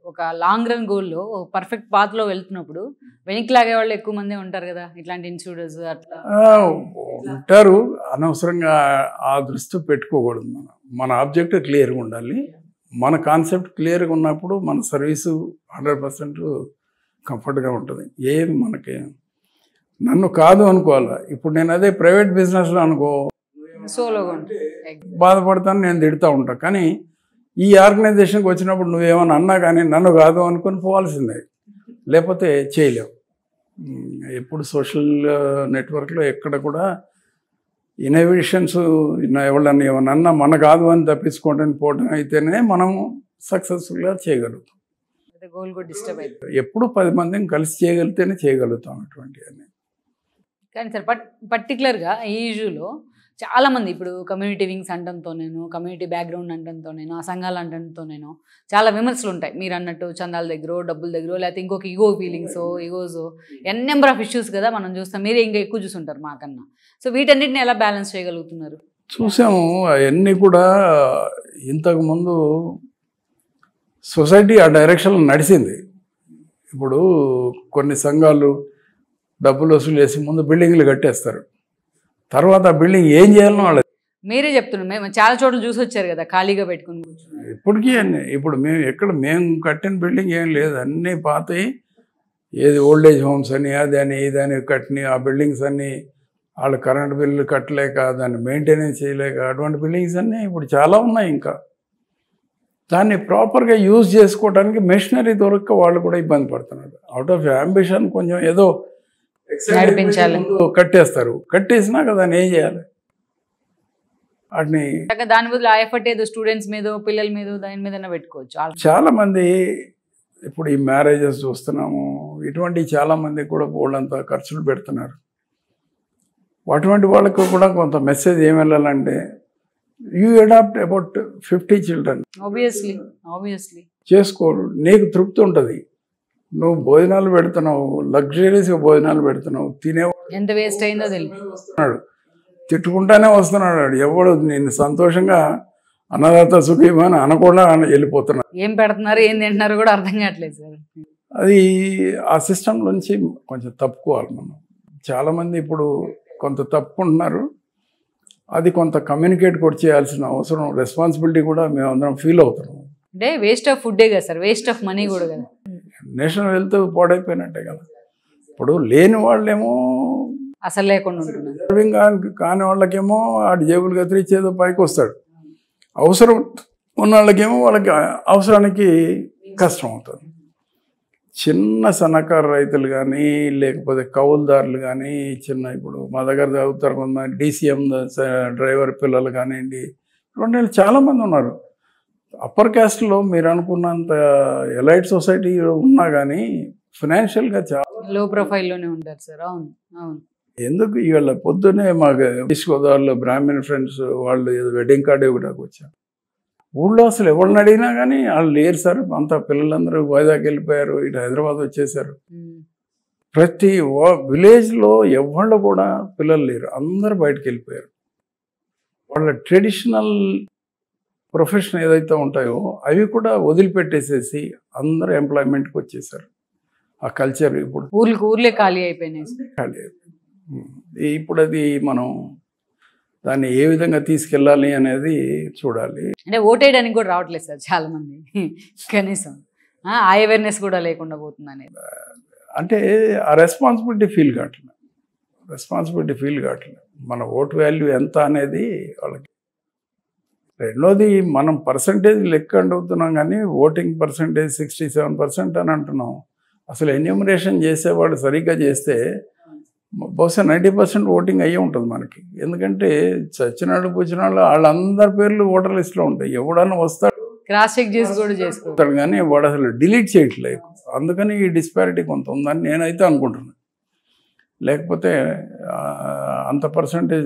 ఒక లాంగ్ రన్ గోల్లో పర్ఫెక్ట్ పాత్లో వెళ్తున్నప్పుడు వెనక్కి లాగే వాళ్ళు ఎక్కువ మంది ఉంటారు కదా, ఇట్లాంటి ఇన్స్టిట్యూట్స్ అట్లా ఉంటారు. అనవసరంగా ఆ దృష్టి పెట్టుకోకూడదు. మన ఆబ్జెక్ట్ క్లియర్గా ఉండాలి. మన కాన్సెప్ట్ క్లియర్గా ఉన్నప్పుడు మన సర్వీసు 100% కంఫర్ట్గా ఉంటుంది. ఏం మనకి నన్ను కాదు అనుకోవాలా. ఇప్పుడు నేను అదే ప్రైవేట్ బిజినెస్లో అనుకో సోలోగా బాధపడతాను, నేను తిడుతూ ఉంటాను. కానీ ఈ ఆర్గనైజేషన్కి వచ్చినప్పుడు నువ్వేమన్నా అన్నా కానీ నన్ను కాదు అనుకొని పోవాల్సిందే, లేకపోతే చేయలేవు. ఎప్పుడు సోషల్ నెట్వర్క్లో ఎక్కడ కూడా ఇన్నోవేషన్స్ ఎవరన్నా ఏమన్నా మన కాదు అని తప్పించుకోవడానికి పోవడం అయితేనే మనం సక్సెస్ఫుల్గా చేయగలుగుతాం. గోల్ కూడా డిస్టర్బ్ అవుతుంది. ఎప్పుడు 10 మందిని కలిసి చేయగలిగితేనే చేయగలుగుతాం అటువంటివన్నీ. కానీ సార్ పర్టికులర్గా ఈ ఇష్యూలో చాలామంది ఇప్పుడు కమ్యూనిటీ వింగ్స్ అంటంతో నేను, కమ్యూనిటీ బ్యాక్గ్రౌండ్ అంటంతో నేను, ఆ సంఘాలు అంటంతో నేను చాలా విమర్శలు ఉంటాయి. మీరు అన్నట్టు చందాల దగ్గర, డబ్బుల దగ్గర, లేకపోతే ఇంకొక ఈగోస్ నెంబర్ ఆఫ్ ఇష్యూస్ కదా మనం చూస్తాం. మీరే ఇంకా ఎక్కువ చూసుంటారు మాకన్నా. సో వీటన్నిటిని ఎలా బ్యాలెన్స్ చేయగలుగుతున్నారు? చూసాము అవన్నీ కూడా. ఇంతకుముందు సొసైటీ ఆ డైరెక్షన్లో నడిచింది. ఇప్పుడు కొన్ని సంఘాలు డబ్బులు వసూలు చేసి ముందు బిల్డింగ్లు కట్టేస్తారు, తర్వాత ఆ బిల్డింగ్ ఏం చేయాలనో వాళ్ళకి. మీరే చెప్తున్నాం, మేము చాలా చోట్ల చూసి వచ్చారు కదా ఖాళీగా పెట్టుకుని. ఇప్పటికీ అన్నీ ఇప్పుడు మేము కట్టిన బిల్డింగ్ ఏం లేదు, అన్నీ పాతవి. ఏది ఓల్డేజ్ హోమ్స్ అని అది అని ఇది అని కట్టిన ఆ బిల్డింగ్స్ అన్నీ వాళ్ళు కరెంట్ బిల్లు కట్టలేక దాన్ని మెయింటెనెన్స్ చేయలేక అటువంటి బిల్డింగ్స్ అన్నీ ఇప్పుడు చాలా ఉన్నాయి. ఇంకా దాన్ని ప్రాపర్గా యూజ్ చేసుకోవడానికి మెషినరీ దొరక్క వాళ్ళు కూడా ఇబ్బంది పడుతున్నారు. అవుట్ ఆఫ్ అంబిషన్ కొంచెం ఏదో నడిపించాలి కట్టేస్తారు. కట్టేసినాక దాన్ని ఏం చేయాలి? వాటిని దాని బదులు ఆ ఎఫర్ట్ ఏదో స్టూడెంట్స్ మీద, పిల్లల మీద, దాని మీద పెట్టుకోవచ్చు. చాలా మంది ఇప్పుడు ఈ మ్యారేజెస్ చూస్తున్నాము, ఇటువంటి చాలా మంది కూడా వాళ్ళంతా ఖర్చులు పెడుతున్నారు. అటువంటి వాళ్ళకు కూడా కొంత మెసేజ్ ఏం వెళ్ళాలంటే, you adapt about 50 children. Obviously చేసుకో, నీకు తృప్తి ఉంటుంది. నువ్వు భోజనాలు పెడుతున్నావు, లగ్జరీస్గా భోజనాలు పెడుతున్నావు, తినేవాడు ఎంత వేస్ట్ అయిందో వస్తున్నాడు, తిట్టుకుంటానే వస్తున్నాడు. ఎవడు నేను సంతోషంగా అన్నదాత సుఖీమని అనకుండా వెళ్ళిపోతున్నాడు. ఏం పెడుతున్నారు, ఏం తింటున్నారు కూడా అర్థం కావట్లేదు సార్. అది ఆ సిస్టమ్ నుంచి కొంచెం తప్పుకోవాలి మనం. చాలామంది ఇప్పుడు కొంత తప్పుకుంటున్నారు. అది కొంత కమ్యూనికేట్ కూడా చేయాల్సిన అవసరం, రెస్పాన్సిబిలిటీ కూడా మేమందరం ఫీల్ అవుతున్నాం. అంటే వేస్ట్ ఆఫ్ ఫుడ్డే కదా సార్, వేస్ట్ ఆఫ్ మనీ కూడా కదా. నేషనల్ వెల్త్ పాడైపోయినట్టే కదా. ఇప్పుడు లేని వాళ్ళేమో అసలు లేకుండా ఉంటున్నారు, కాని వాళ్ళకేమో ఆడి జేబులు కత్తిరించేదో పైకి వస్తాడు. అవసరం ఉన్న వాళ్ళకేమో వాళ్ళకి అవసరానికి కష్టం అవుతుంది. చిన్న సన్నకారు రైతులు కానీ, లేకపోతే కౌలుదారులు కానీ, ఇప్పుడు మా దగ్గర చదువుతారు కొంతమంది DCM డ్రైవర్ పిల్లలు కానివ్వండి, ఇటువంటి చాలామంది ఉన్నారు. అప్పర్ క్యాస్ట్లో మీరు అనుకున్నంత ఎలైట్ సొసైటీ ఉన్నా కానీ ఫైనాన్షియల్గా చాలా లో ప్రొఫైల్లోనే ఉంటారు సార్. అవును, అవును. ఎందుకు ఇవాళ పొద్దునే మాకు ఈస్ట్ గోదావరిలో బ్రాహ్మణ్ ఫ్రెండ్స్ వాళ్ళు ఏదో వెడ్డింగ్ కార్డు ఇవ్వడానికి వచ్చారు. ఊళ్ళో అసలు ఎవరిని అడిగినా కానీ వాళ్ళు లేరు సార్, అంతా పిల్లలందరూ వైజాగ్ వెళ్ళిపోయారు, ఇటు హైదరాబాద్ వచ్చేసారు. ప్రతి విలేజ్లో ఎవళ్ళు కూడా పిల్లలు లేరు, అందరూ బయటకు వెళ్ళిపోయారు. వాళ్ళ ట్రెడిషనల్ ప్రొఫెషన్ ఏదైతే ఉంటాయో అవి కూడా వదిలిపెట్టేసేసి అందరూ ఎంప్లాయ్మెంట్కి వచ్చేసారు. ఆ కల్చర్ ఇప్పుడు ఊర్లే ఖాళీ అయిపోయినాయి. ఖాళీ అయిపోయింది. ఇప్పుడు అది మనం దాన్ని ఏ విధంగా తీసుకెళ్ళాలి అనేది చూడాలి. అంటే ఓటేయడానికి కూడా రావట్లేదు సార్ చాలా మంది, కనీసం ఆ అవేర్నెస్ కూడా లేకుండా పోతుంది అనేది. అంటే ఆ రెస్పాన్సిబిలిటీ ఫీల్ కావట్లేదు. మన ఓటు వాల్యూ ఎంత అనేది వాళ్ళకి. రెండోది మనం పర్సంటేజ్ లెక్క అడుగుతున్నాం కానీ ఓటింగ్ పర్సంటేజ్ 67% అని అంటున్నాం. అసలు ఎన్యూమరేషన్ చేసేవాళ్ళు సరిగ్గా చేస్తే బహుశా 90% ఓటింగ్ అయ్యే ఉంటుంది మనకి. ఎందుకంటే చచ్చినాడు పుచ్చినాడు వాళ్ళందరి పేర్లు ఓటర్ లిస్ట్లో ఉంటాయి. ఎవడన్నా వస్తాడు క్రాస్ చెక్ చేసి కూడా చేసుకుంటాడు కానీ వాడు అసలు డిలీట్ చేయట్లేదు. అందుకని ఈ డిస్పారిటీ కొంత ఉందని నేనైతే అనుకుంటున్నాను. లేకపోతే అంత పర్సంటేజ్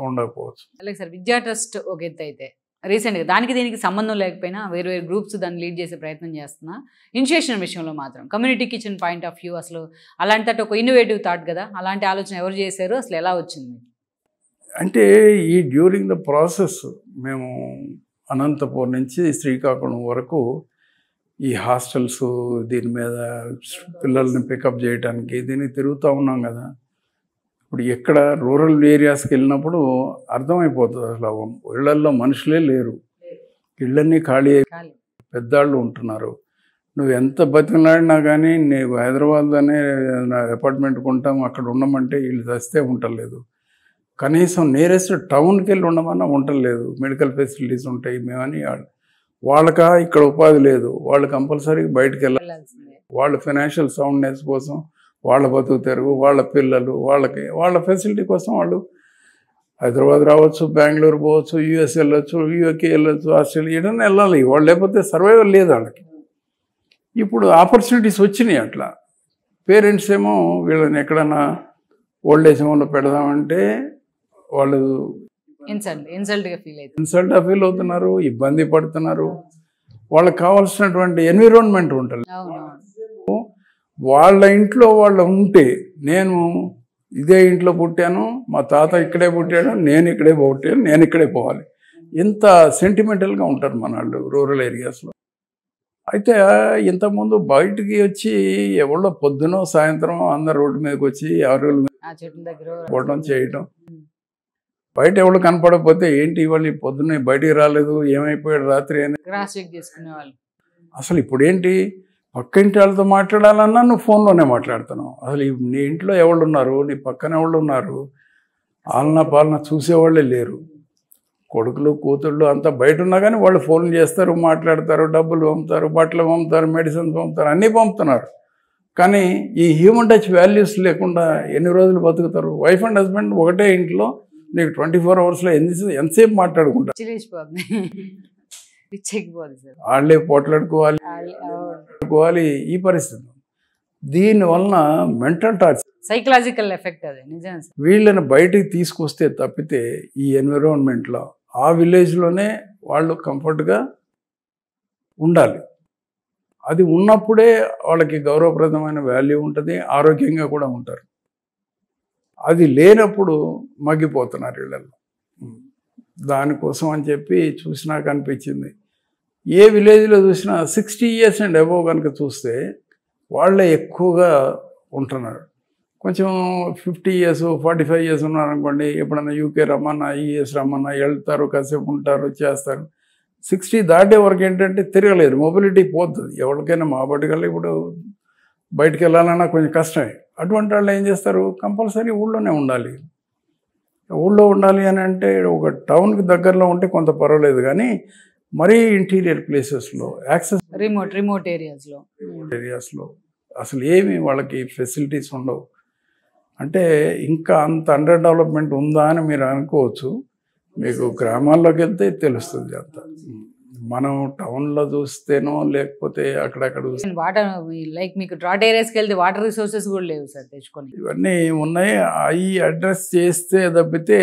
ఉండకపోవచ్చు. అలాగే సార్, విద్యా ట్రస్ట్ ఒక ఎత్తు అయితే రీసెంట్గా దానికి దీనికి సంబంధం లేకపోయినా వేరు గ్రూప్స్ దాన్ని లీడ్ చేసే ప్రయత్నం చేస్తున్నా. ఇనిషియేషన్ విషయంలో మాత్రం community kitchen point of view అసలు అలాంటి ఒక ఇన్నోవేటివ్ థాట్ కదా, అలాంటి ఆలోచన ఎవరు చేశారు, అసలు ఎలా వచ్చింది? అంటే ఈ డ్యూరింగ్ ద ప్రాసెస్ మేము అనంతపూర్ నుంచి శ్రీకాకుళం వరకు ఈ హాస్టల్స్ దీని మీద పిల్లల్ని పికప్ చేయడానికి దీనికి తిరుగుతూ ఉన్నాం కదా. ఇప్పుడు ఎక్కడ రూరల్ ఏరియాస్కి వెళ్ళినప్పుడు అర్థమైపోతుంది అసలు ఇళ్లల్లో మనుషులే లేరు, ఇళ్ళన్నీ ఖాళీ పెద్దాళ్ళు ఉంటున్నారు. నువ్వు ఎంత బతిమలాడినా కానీ నీకు హైదరాబాద్లోనే అపార్ట్మెంట్ కొంటాం అక్కడ ఉండమంటే వీళ్ళు చస్తే ఉండలేదు. కనీసం నియరెస్ట్ టౌన్కి వెళ్ళి ఉండమన్నా ఉండలేదు. మెడికల్ ఫెసిలిటీస్ ఉంటాయి మేమని వాళ్ళకా ఇక్కడ ఉపాధి లేదు, వాళ్ళు కంపల్సరీ బయటకు వెళ్ళాలి. వాళ్ళ ఫైనాన్షియల్ సౌండ్నెస్ కోసం, వాళ్ళ బతుకు తెరుగు, వాళ్ళ పిల్లలు, వాళ్ళ ఫెసిలిటీ కోసం వాళ్ళు హైదరాబాద్ రావచ్చు, బెంగళూరు పోవచ్చు, యూఎస్ వెళ్ళొచ్చు, యూకే వెళ్ళొచ్చు, ఆస్ట్రేలియా ఏదైనా వెళ్ళాలి. వాళ్ళు లేకపోతే సర్వైవల్ లేదు వాళ్ళకి. ఇప్పుడు ఆపర్చునిటీస్ వచ్చినాయి అట్లా. పేరెంట్స్ ఏమో వీళ్ళని ఎక్కడన్నా ఓల్డ్ ఏజ్ హోమ్లో పెడదామంటే వాళ్ళు ఇన్సల్ట్గా ఫీల్ అవుతున్నారు, ఇబ్బంది పడుతున్నారు. వాళ్ళకి కావాల్సినటువంటి ఎన్విరాన్మెంట్ ఉంటుంది. వాళ్ళ ఇంట్లో వాళ్ళు ఉంటే, నేను ఇదే ఇంట్లో పుట్టాను, మా తాత ఇక్కడే పుట్టాడు, నేను ఇక్కడే పుట్టాను, నేను ఇక్కడే పోవాలి, ఇంత సెంటిమెంటల్గా ఉంటారు మన వాళ్ళు రూరల్ ఏరియాస్లో. అయితే ఇంతకుముందు బయటికి వచ్చి ఎవరో పొద్దునో సాయంత్రం అందరు రోడ్డు మీదకి వచ్చి ఎవరు పోవడం చేయటం, బయట ఎవరు కనపడకపోతే ఏంటి ఇవాళ పొద్దున్నే బయటికి రాలేదు, ఏమైపోయాడు రాత్రి అని అసలు ఇప్పుడు ఏంటి పక్కింటి వాళ్ళతో మాట్లాడాలన్నా నువ్వు ఫోన్లోనే మాట్లాడుతున్నావు. అసలు నీ ఇంట్లో ఎవరు ఉన్నారు, నీ పక్కన ఎవరు ఉన్నారు, ఆలన పాలన చూసేవాళ్ళే లేరు. కొడుకులు కూతుళ్ళు అంతా బయట ఉన్నా కానీ వాళ్ళు ఫోన్లు చేస్తారు, మాట్లాడతారు, డబ్బులు పంపుతారు, బట్టలు పంపుతారు, మెడిసిన్స్ పంపుతారు, అన్నీ పంపుతున్నారు. కానీ ఈ హ్యూమన్ టచ్ వాల్యూస్ లేకుండా ఎన్ని రోజులు బతుకుతారు? వైఫ్ అండ్ హస్బెండ్ ఒకటే ఇంట్లో నీకు 24 అవర్స్లో ఎంతసేపు మాట్లాడుకుంటారు? వాళ్ళే పోట్లాడుకోవాలి ఈ పరిస్థితి. దీనివలన మెంటల్ టార్చర్, సైకలాజికల్ ఎఫెక్ట్ అది నిజం. వీళ్ళని బయటికి తీసుకొస్తే తప్పితే ఈ ఎన్విరాన్మెంట్లో ఆ విలేజ్లోనే వాళ్ళు కంఫర్ట్గా ఉండాలి. అది ఉన్నప్పుడే వాళ్ళకి గౌరవప్రదమైన వాల్యూ ఉంటుంది, ఆరోగ్యంగా కూడా ఉంటారు. అది లేనప్పుడు మగ్గిపోతున్నారు వీళ్ళల్లో. దానికోసం అని చెప్పి చూసినాక అనిపించింది, ఏ విలేజ్లో చూసినా 60 years అండ్ అబోవ్ కనుక చూస్తే వాళ్ళే ఎక్కువగా ఉంటున్నారు. కొంచెం 50 years 45 years ఉన్నారనుకోండి, ఎప్పుడన్నా యూకే రమ్మన్నా యూఎస్ రమ్మన్నా వెళ్తారు, కాసేపు ఉంటారు, చేస్తారు. 60 దాటే వరకు ఏంటంటే తిరగలేదు, మొబిలిటీ పోతుంది. ఎవరికైనా మా బట్టికల్లా ఇప్పుడు బయటికి వెళ్ళాలన్నా కొంచెం కష్టమే. అటువంటి వాళ్ళు ఏం చేస్తారు, కంపల్సరీ ఊళ్ళోనే ఉండాలి. ఊళ్ళో ఉండాలి అని అంటే ఒక టౌన్కి దగ్గరలో ఉంటే కొంత పర్వాలేదు, కానీ మరీ ఇంటీరియర్ ప్లేసెస్లో యాక్సెస్ రిమోట్ ఏరియాస్లో అసలు ఏమి వాళ్ళకి ఫెసిలిటీస్ ఉండవు. అంటే ఇంకా అంత అండర్ డెవలప్మెంట్ ఉందా అని మీరు అనుకోవచ్చు. మీకు గ్రామాల్లోకి వెళ్తే తెలుస్తుంది అంత. మనం టౌన్లో చూస్తేనో లేకపోతే అక్కడక్కడ వాటర్ లైక్ మీకు డ్రాట్ ఏరియాస్కి వెళ్తే వాటర్ రిసోర్సెస్ కూడా లేవు సార్ తెచ్చుకొని. ఇవన్నీ ఉన్నాయి. అవి అడ్రస్ చేస్తే తప్పితే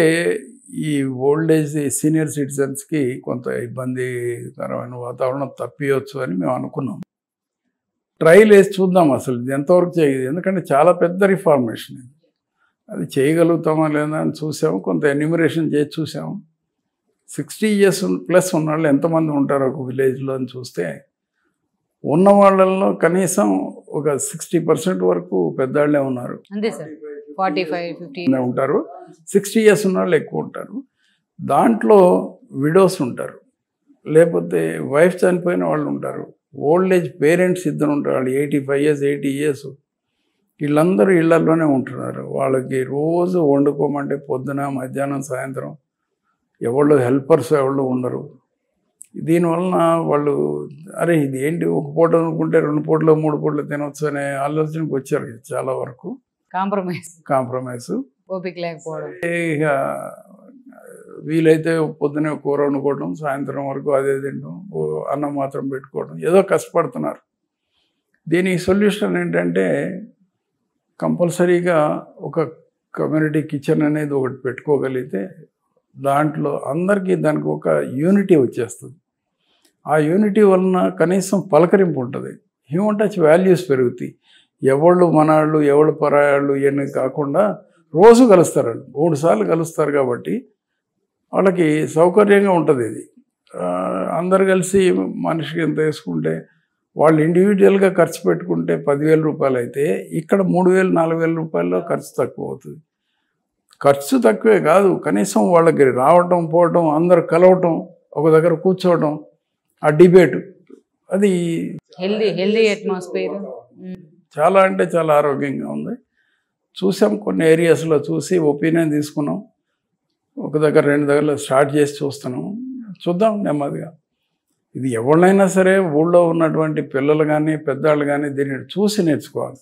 ఈ ఓల్డేజ్ సీనియర్ సిటిజన్స్కి కొంత ఇబ్బందికరమైన వాతావరణం తప్పియచ్చు అని మేము అనుకున్నాం. ట్రైల్ వేసి చూద్దాం అసలు ఇది ఎంతవరకు చేయదు, ఎందుకంటే చాలా పెద్ద రిఫార్మేషన్ ఇది. అది చేయగలుగుతామా లేదా అని చూసాము, కొంత ఎన్యూమరేషన్ చేసి చూసాము. 60 years ప్లస్ ఉన్నవాళ్ళు ఎంతమంది ఉంటారు ఒక విలేజ్లో అని చూస్తే ఉన్న వాళ్ళల్లో కనీసం ఒక 60% వరకు పెద్దవాళ్ళే ఉన్నారు. అంతే సార్, 45-50 ఉంటారు. 60 years ఉన్న వాళ్ళు ఎక్కువ ఉంటారు. దాంట్లో విడోస్ ఉంటారు, లేకపోతే వైఫ్ చనిపోయిన వాళ్ళు ఉంటారు, ఓల్డ్ ఏజ్ పేరెంట్స్ ఇద్దరు ఉంటారు, వాళ్ళు 85 years 80 years. వీళ్ళందరూ ఇళ్లలోనే ఉంటున్నారు. వాళ్ళకి రోజు వండుకోమంటే పొద్దున మధ్యాహ్నం సాయంత్రం ఎవళ్ళు హెల్పర్స్ ఎవళ్ళు ఉండరు. దీనివలన వాళ్ళు అరే ఇది ఏంటి ఒక పూట అనుకుంటే 2 పూటలు 3 పూటలు తినొచ్చు అనే ఆలోచనకు వచ్చారు చాలా వరకు. కాంప్రమైజ్ ఓపిక లేకపోవడం. ఇక వీలైతే పొద్దునే కూర వండుకోవడం, సాయంత్రం వరకు అదే తినడం, అన్నం మాత్రం పెట్టుకోవడం, ఏదో కష్టపడుతున్నారు. దీనికి సొల్యూషన్ ఏంటంటే కంపల్సరీగా ఒక కమ్యూనిటీ కిచెన్ అనేది ఒకటి పెట్టుకోగలిగితే దాంట్లో అందరికీ దానికి ఒక యూనిటీ వచ్చేస్తుంది. ఆ యూనిటీ వలన కనీసం పలకరింపు ఉంటుంది, హ్యూమన్ టచ్ వాల్యూస్ పెరుగుతాయి. ఎవళ్ళు మనవాళ్ళు ఎవళ్ళు పరాయాళ్ళు ఇవన్నీ కాకుండా రోజు కలుస్తారు, వాళ్ళు 3 సార్లు కలుస్తారు. కాబట్టి వాళ్ళకి సౌకర్యంగా ఉంటుంది. ఇది అందరు కలిసి మనిషికి ఎంత వేసుకుంటే వాళ్ళు ఇండివిజువల్గా ఖర్చు పెట్టుకుంటే 10,000 రూపాయలు అయితే ఇక్కడ 3,000-4,000 రూపాయల్లో ఖర్చు తక్కువ అవుతుంది. ఖర్చు తక్కువే కాదు, కనీసం వాళ్ళకి రావటం పోవటం అందరు కలవటం ఒక దగ్గర కూర్చోవడం, ఆ డిబేట్, అది హెల్దీ అట్మాస్ఫియర్ చాలా అంటే చాలా ఆరోగ్యంగా ఉంది. చూసాం, కొన్ని ఏరియాస్లో చూసి ఒపీనియన్ తీసుకున్నాం. ఒక దగ్గర 2 దగ్గరలో స్టార్ట్ చేసి చూస్తున్నాం. చూద్దాం నెమ్మదిగా. ఇది ఎవరినైనా సరే ఊళ్ళో ఉన్నటువంటి పిల్లలు కానీ పెద్దవాళ్ళు కానీ దీన్ని చూసి నేర్చుకోవాలి.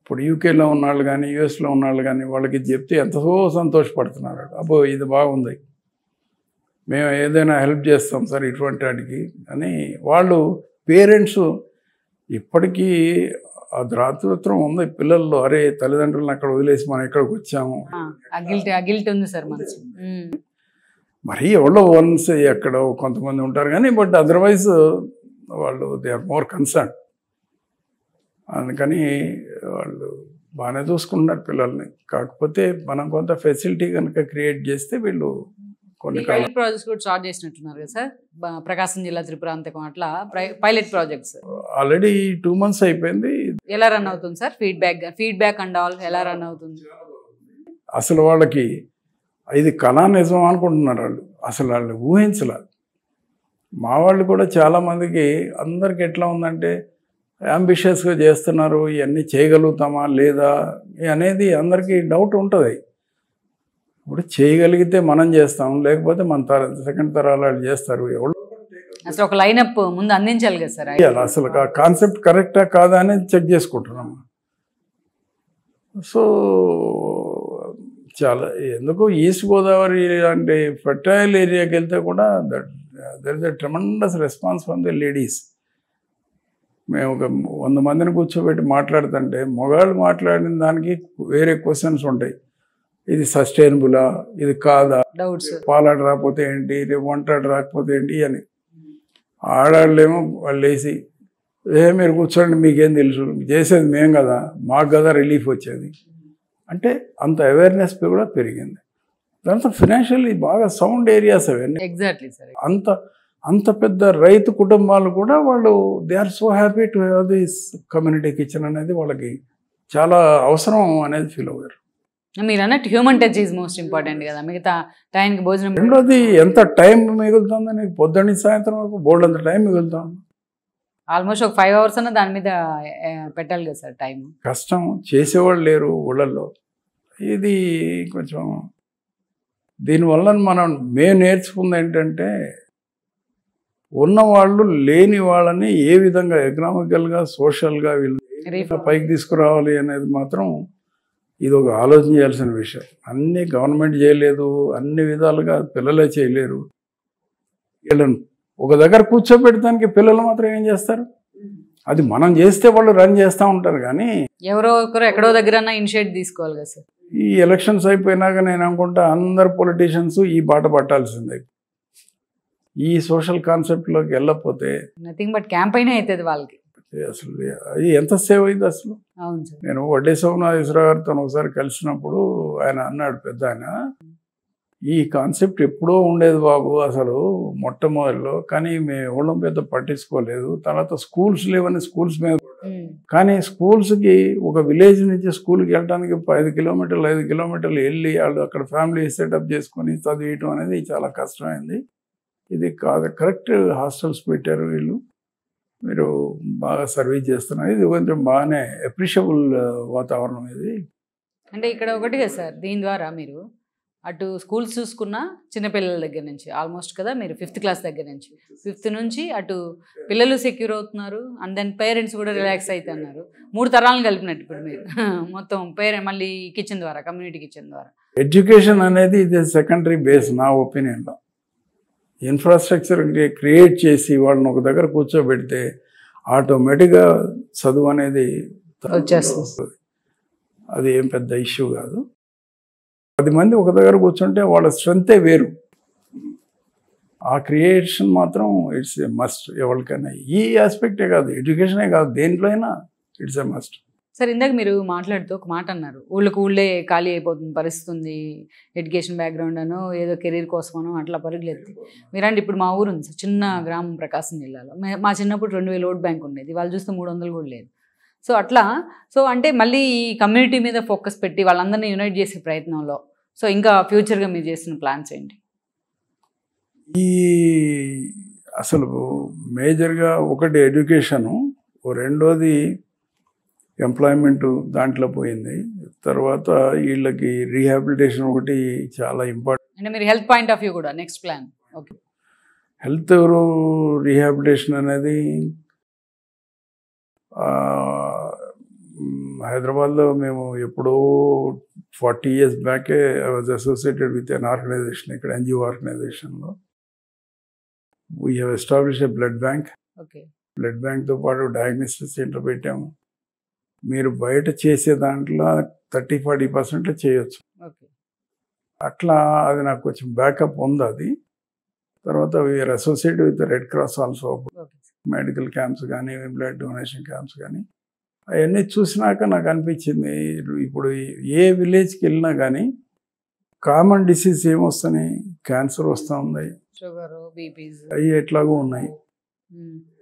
ఇప్పుడు యూకేలో ఉన్నవాళ్ళు కానీ యూఎస్లో ఉన్నవాళ్ళు కానీ వాళ్ళకి చెప్తే ఎంతో సంతోషపడుతున్నారు. అబ్బో ఇది బాగుంది, మేము ఏదైనా హెల్ప్ చేస్తాం సార్ ఇటువంటి వాటికి అని. వాళ్ళు పేరెంట్స్ ఇప్పటికీ ఆ ద్రాతృత్వం ఉంది పిల్లల్లో. అరే తల్లిదండ్రులను అక్కడ వదిలేసి మనం ఇక్కడికి వచ్చాము, ఉంది సార్ మనసు. మరీ ఎవరో వన్స్ ఎక్కడో కొంతమంది ఉంటారు కానీ బట్ అదర్వైజ్ వాళ్ళు దే ఆర్ మోర్ కన్సర్న్. అందుకని వాళ్ళు బాగానే చూసుకుంటున్నారు పిల్లల్ని. కాకపోతే మనం కొంత ఫెసిలిటీ కనుక క్రియేట్ చేస్తే వీళ్ళు కొన్ని ప్రాజెక్ట్స్ కూడా స్టార్ట్ చేసినట్టున్నారు కదా సార్, ప్రకాశం జిల్లా త్రిపురాంతకం అట్లా పైలట్ ప్రాజెక్ట్స్ ఆల్రెడీ 2 months అయిపోయింది. ఎలా రన్ అవుతుంది సార్? ఫీడ్బ్యాక్ అండ్ ఆల్ ఎలా రన్ అవుతుంది? అసలు వాళ్ళకి ఇది కళా నిజం అనుకుంటున్నారు వాళ్ళు, అసలు వాళ్ళు ఊహించలేదు. మా వాళ్ళు కూడా చాలామందికి అందరికి ఎట్లా ఉందంటే అంబిషియస్గా చేస్తున్నారు, ఇవన్నీ చేయగలుగుతామా లేదా అనేది అందరికీ డౌట్ ఉంటుంది. ఇప్పుడు చేయగలిగితే మనం చేస్తాం, లేకపోతే మన సెకండ్ తరాలు వాళ్ళు చేస్తారు. ఎవరు అసలు ఒక లైనప్ ముందు అందించాలి కదా సార్. అసలు ఆ కాన్సెప్ట్ కరెక్టా కాదా అనేది చెక్ చేసుకుంటున్నాము. సో చాలా ఎందుకు ఈస్ట్ గోదావరి అంటే ఫెర్టైల్ ఏరియాకి వెళ్తే కూడా there is a tremendous response from the ladies. మేము ఒక 100 మందిని కూర్చోబెట్టి మాట్లాడుతుంటే మగవాళ్ళు మాట్లాడిన దానికి వేరే క్వశ్చన్స్ ఉంటాయి. ఇది సస్టైనబులా, ఇది కాదా, పాలాడ రాకపోతే ఏంటి, రేపు వంటాడు రాకపోతే ఏంటి అని. ఆడాళ్ళేమో వాళ్ళు వేసి మీరు కూర్చోండి మీకేం తెలుసు, చేసేది మేం కదా, మాకు కదా రిలీఫ్ వచ్చేది అంటే అంత అవేర్నెస్ కూడా పెరిగింది. దాంతో ఫినాన్షియల్లీ బాగా సౌండ్ ఏరియాస్ అవన్నీ. Exactly sir. అంత పెద్ద రైతు కుటుంబాలు కూడా వాళ్ళు they are so happy to have this community kitchen అనేది వాళ్ళకి చాలా అవసరం అనేది ఫీల్ అయ్యారు. మీరు అన్నట్టు human touch is most important కదా. మిగతా టైంకి భోజనం. రెండోది ఎంత టైం మిగులుతుందని, పొద్దున్న సాయంత్రం వరకు బోల్డ్ అంత టైం మిగులుతాం. ఆల్మోస్ట్ ఒక 5 hours అన్న దాని మీద పెట్టాలి కదా సార్ టైం. కష్టం, చేసేవాళ్ళు లేరు ఊళ్ళల్లో. ఇది కొంచెం దీనివల్ల మేము నేర్చుకుంది ఏంటంటే ఉన్నవాళ్ళు లేని వాళ్ళని ఏ విధంగా ఎకనామికల్గా సోషల్గా వీళ్ళు పైకి తీసుకురావాలి అనేది మాత్రం ఇది ఒక ఆలోచన చేయాల్సిన విషయం. అన్నీ గవర్నమెంట్ చేయలేదు, అన్ని విధాలుగా పిల్లలే చేయలేరు. వీళ్ళని ఒక దగ్గర కూర్చోబెట్టడానికి పిల్లలు మాత్రం ఏం చేస్తారు? అది మనం చేస్తే వాళ్ళు రన్ చేస్తూ ఉంటారు. కానీ ఎవరో ఒకరు ఎక్కడో దగ్గర ఇనిషియేట్ తీసుకోవాలి కదా సార్. ఈ ఎలక్షన్స్ అయిపోయినాక నేను అనుకుంటా అందరు పొలిటీషియన్స్ ఈ బాట పట్టాల్సిందే. ఈ సోషల్ కాన్సెప్ట్లోకి వెళ్ళకపోతే నథింగ్ బట్ క్యాంపెయిన్ అవుతుంది వాళ్ళకి. అసలు అది ఎంత సేవ్ అయింది అసలు. అవును సార్. నేను వడ్డే సోమనాథేశ్వరరావు గారితో ఒకసారి కలిసినప్పుడు ఆయన అన్నాడు, పెద్ద ఆయన, ఈ కాన్సెప్ట్ ఎప్పుడో ఉండేది బాబు అసలు మొట్టమొదటిలో, కానీ మేము ఎవరం పెద్ద పట్టించుకోలేదు. తర్వాత స్కూల్స్ లేవని స్కూల్స్ మీద, కానీ స్కూల్స్కి ఒక విలేజ్ నుంచి స్కూల్కి వెళ్ళడానికి 5 కిలోమీటర్లు వెళ్ళి వాళ్ళు అక్కడ ఫ్యామిలీ సెటప్ చేసుకొని చదివేయటం అనేది చాలా కష్టమైంది. ఇది కాదు, కరెక్ట్ హాస్టల్స్ పెట్టారు వీళ్ళు, మీరు బాగా సర్వీస్ చేస్తున్నారు, ఇది కొంచెం బాగానే అప్రిషియబుల్ వాతావరణం ఇది. అంటే ఇక్కడ ఒకటి కదా సార్, దీని ద్వారా మీరు అటు స్కూల్స్ చూసుకున్న చిన్నపిల్లల దగ్గర నుంచి ఆల్మోస్ట్ కదా, మీరు 5th క్లాస్ దగ్గర నుంచి 5th నుంచి అటు పిల్లలు సెక్యూర్ అవుతున్నారు, అండ్ దెన్ పేరెంట్స్ కూడా రిలాక్స్ అవుతున్నారు. 3 తరాలను కలిపినట్టు ఇప్పుడు మీరు మొత్తం మళ్ళీ కిచెన్ ద్వారా, కమ్యూనిటీ కిచెన్ ద్వారా. ఎడ్యుకేషన్ అనేది ఇది సెకండరీ బేస్ నా ఒపీనియన్లో. ఇన్ఫ్రాస్ట్రక్చర్ క్రియేట్ చేసి వాళ్ళని ఒక దగ్గర కూర్చోబెడితే ఆటోమేటిక్గా చదువు అనేది వచ్చేస్తుంది. అది ఏం పెద్ద ఇష్యూ కాదు. 10 మంది ఒక దగ్గర కూర్చుంటే వాళ్ళ స్ట్రెంతే వేరు. ఆ క్రియేషన్ మాత్రం ఇట్స్ ఏ మస్ట్ ఎవరికైనా. ఈ ఆస్పెక్టే కాదు, ఎడ్యుకేషనే కాదు, దేంట్లో అయినా ఇట్స్ ఏ మస్ట్. సార్ ఇందాక మీరు మాట్లాడుతూ ఒక మాట అన్నారు, ఊళ్ళే ఖాళీ అయిపోతుంది పరిస్థితి ఉంది, ఎడ్యుకేషన్ బ్యాక్గ్రౌండ్ అనో ఏదో కెరీర్ కోసమనో అట్లా పరుగులేదు. మీరంటే ఇప్పుడు మా ఊరు ఉంది సార్, చిన్న గ్రామం ప్రకాశం జిల్లాలో. మా చిన్నప్పుడు 2000 ఓట్ బ్యాంక్ ఉండేది, వాళ్ళు చూస్తే 300 కూడా లేదు. సో అట్లా అంటే మళ్ళీ ఈ కమ్యూనిటీ మీద ఫోకస్ పెట్టి వాళ్ళందరినీ యునైట్ చేసే ప్రయత్నంలో సో ఇంకా ఫ్యూచర్గా మీరు చేసిన ప్లాన్స్ ఏంటి? ఈ అసలు మేజర్గా ఒకటి ఎడ్యుకేషను, రెండోది ఎంప్లాయ్మెంట్ దాంట్లో పోయింది. తర్వాత వీళ్ళకి రీహాబిలిటేషన్ ఒకటి చాలా ఇంపార్టెంట్. అంటే మీరు హెల్త్ పాయింట్ ఆఫ్ వ్యూ కూడా next plan? Okay. Health rehabilitation అనేది హైదరాబాద్లో మేము ఎప్పుడో 40 years బ్యాకే I was associated with an organization, ఇక్కడ NGO ఆర్గనైజేషన్లో. We have establish a blood bank. Okay. Blood బ్యాంక్తో పాటు డయాగ్నోస్టిక్ సెంటర్ పెట్టాము. మీరు బయట చేసే దాంట్లో 30-40% చేయొచ్చు. ఓకే. అట్లా అది నాకు కొంచెం బ్యాకప్ ఉంది అది. తర్వాత we are associated with Red Cross also. Medical camps కానీ, బ్లడ్ డొనేషన్ క్యాంప్స్ కానీ, అవన్నీ చూసినాక నాకు అనిపించింది, ఇప్పుడు ఏ విలేజ్కి వెళ్ళినా కానీ కామన్ డిసీజ్ ఏమొస్తున్నాయి, క్యాన్సర్ వస్తూ ఉన్నాయి, షుగర్, బీపీస్ అవి ఎట్లాగో ఉన్నాయి,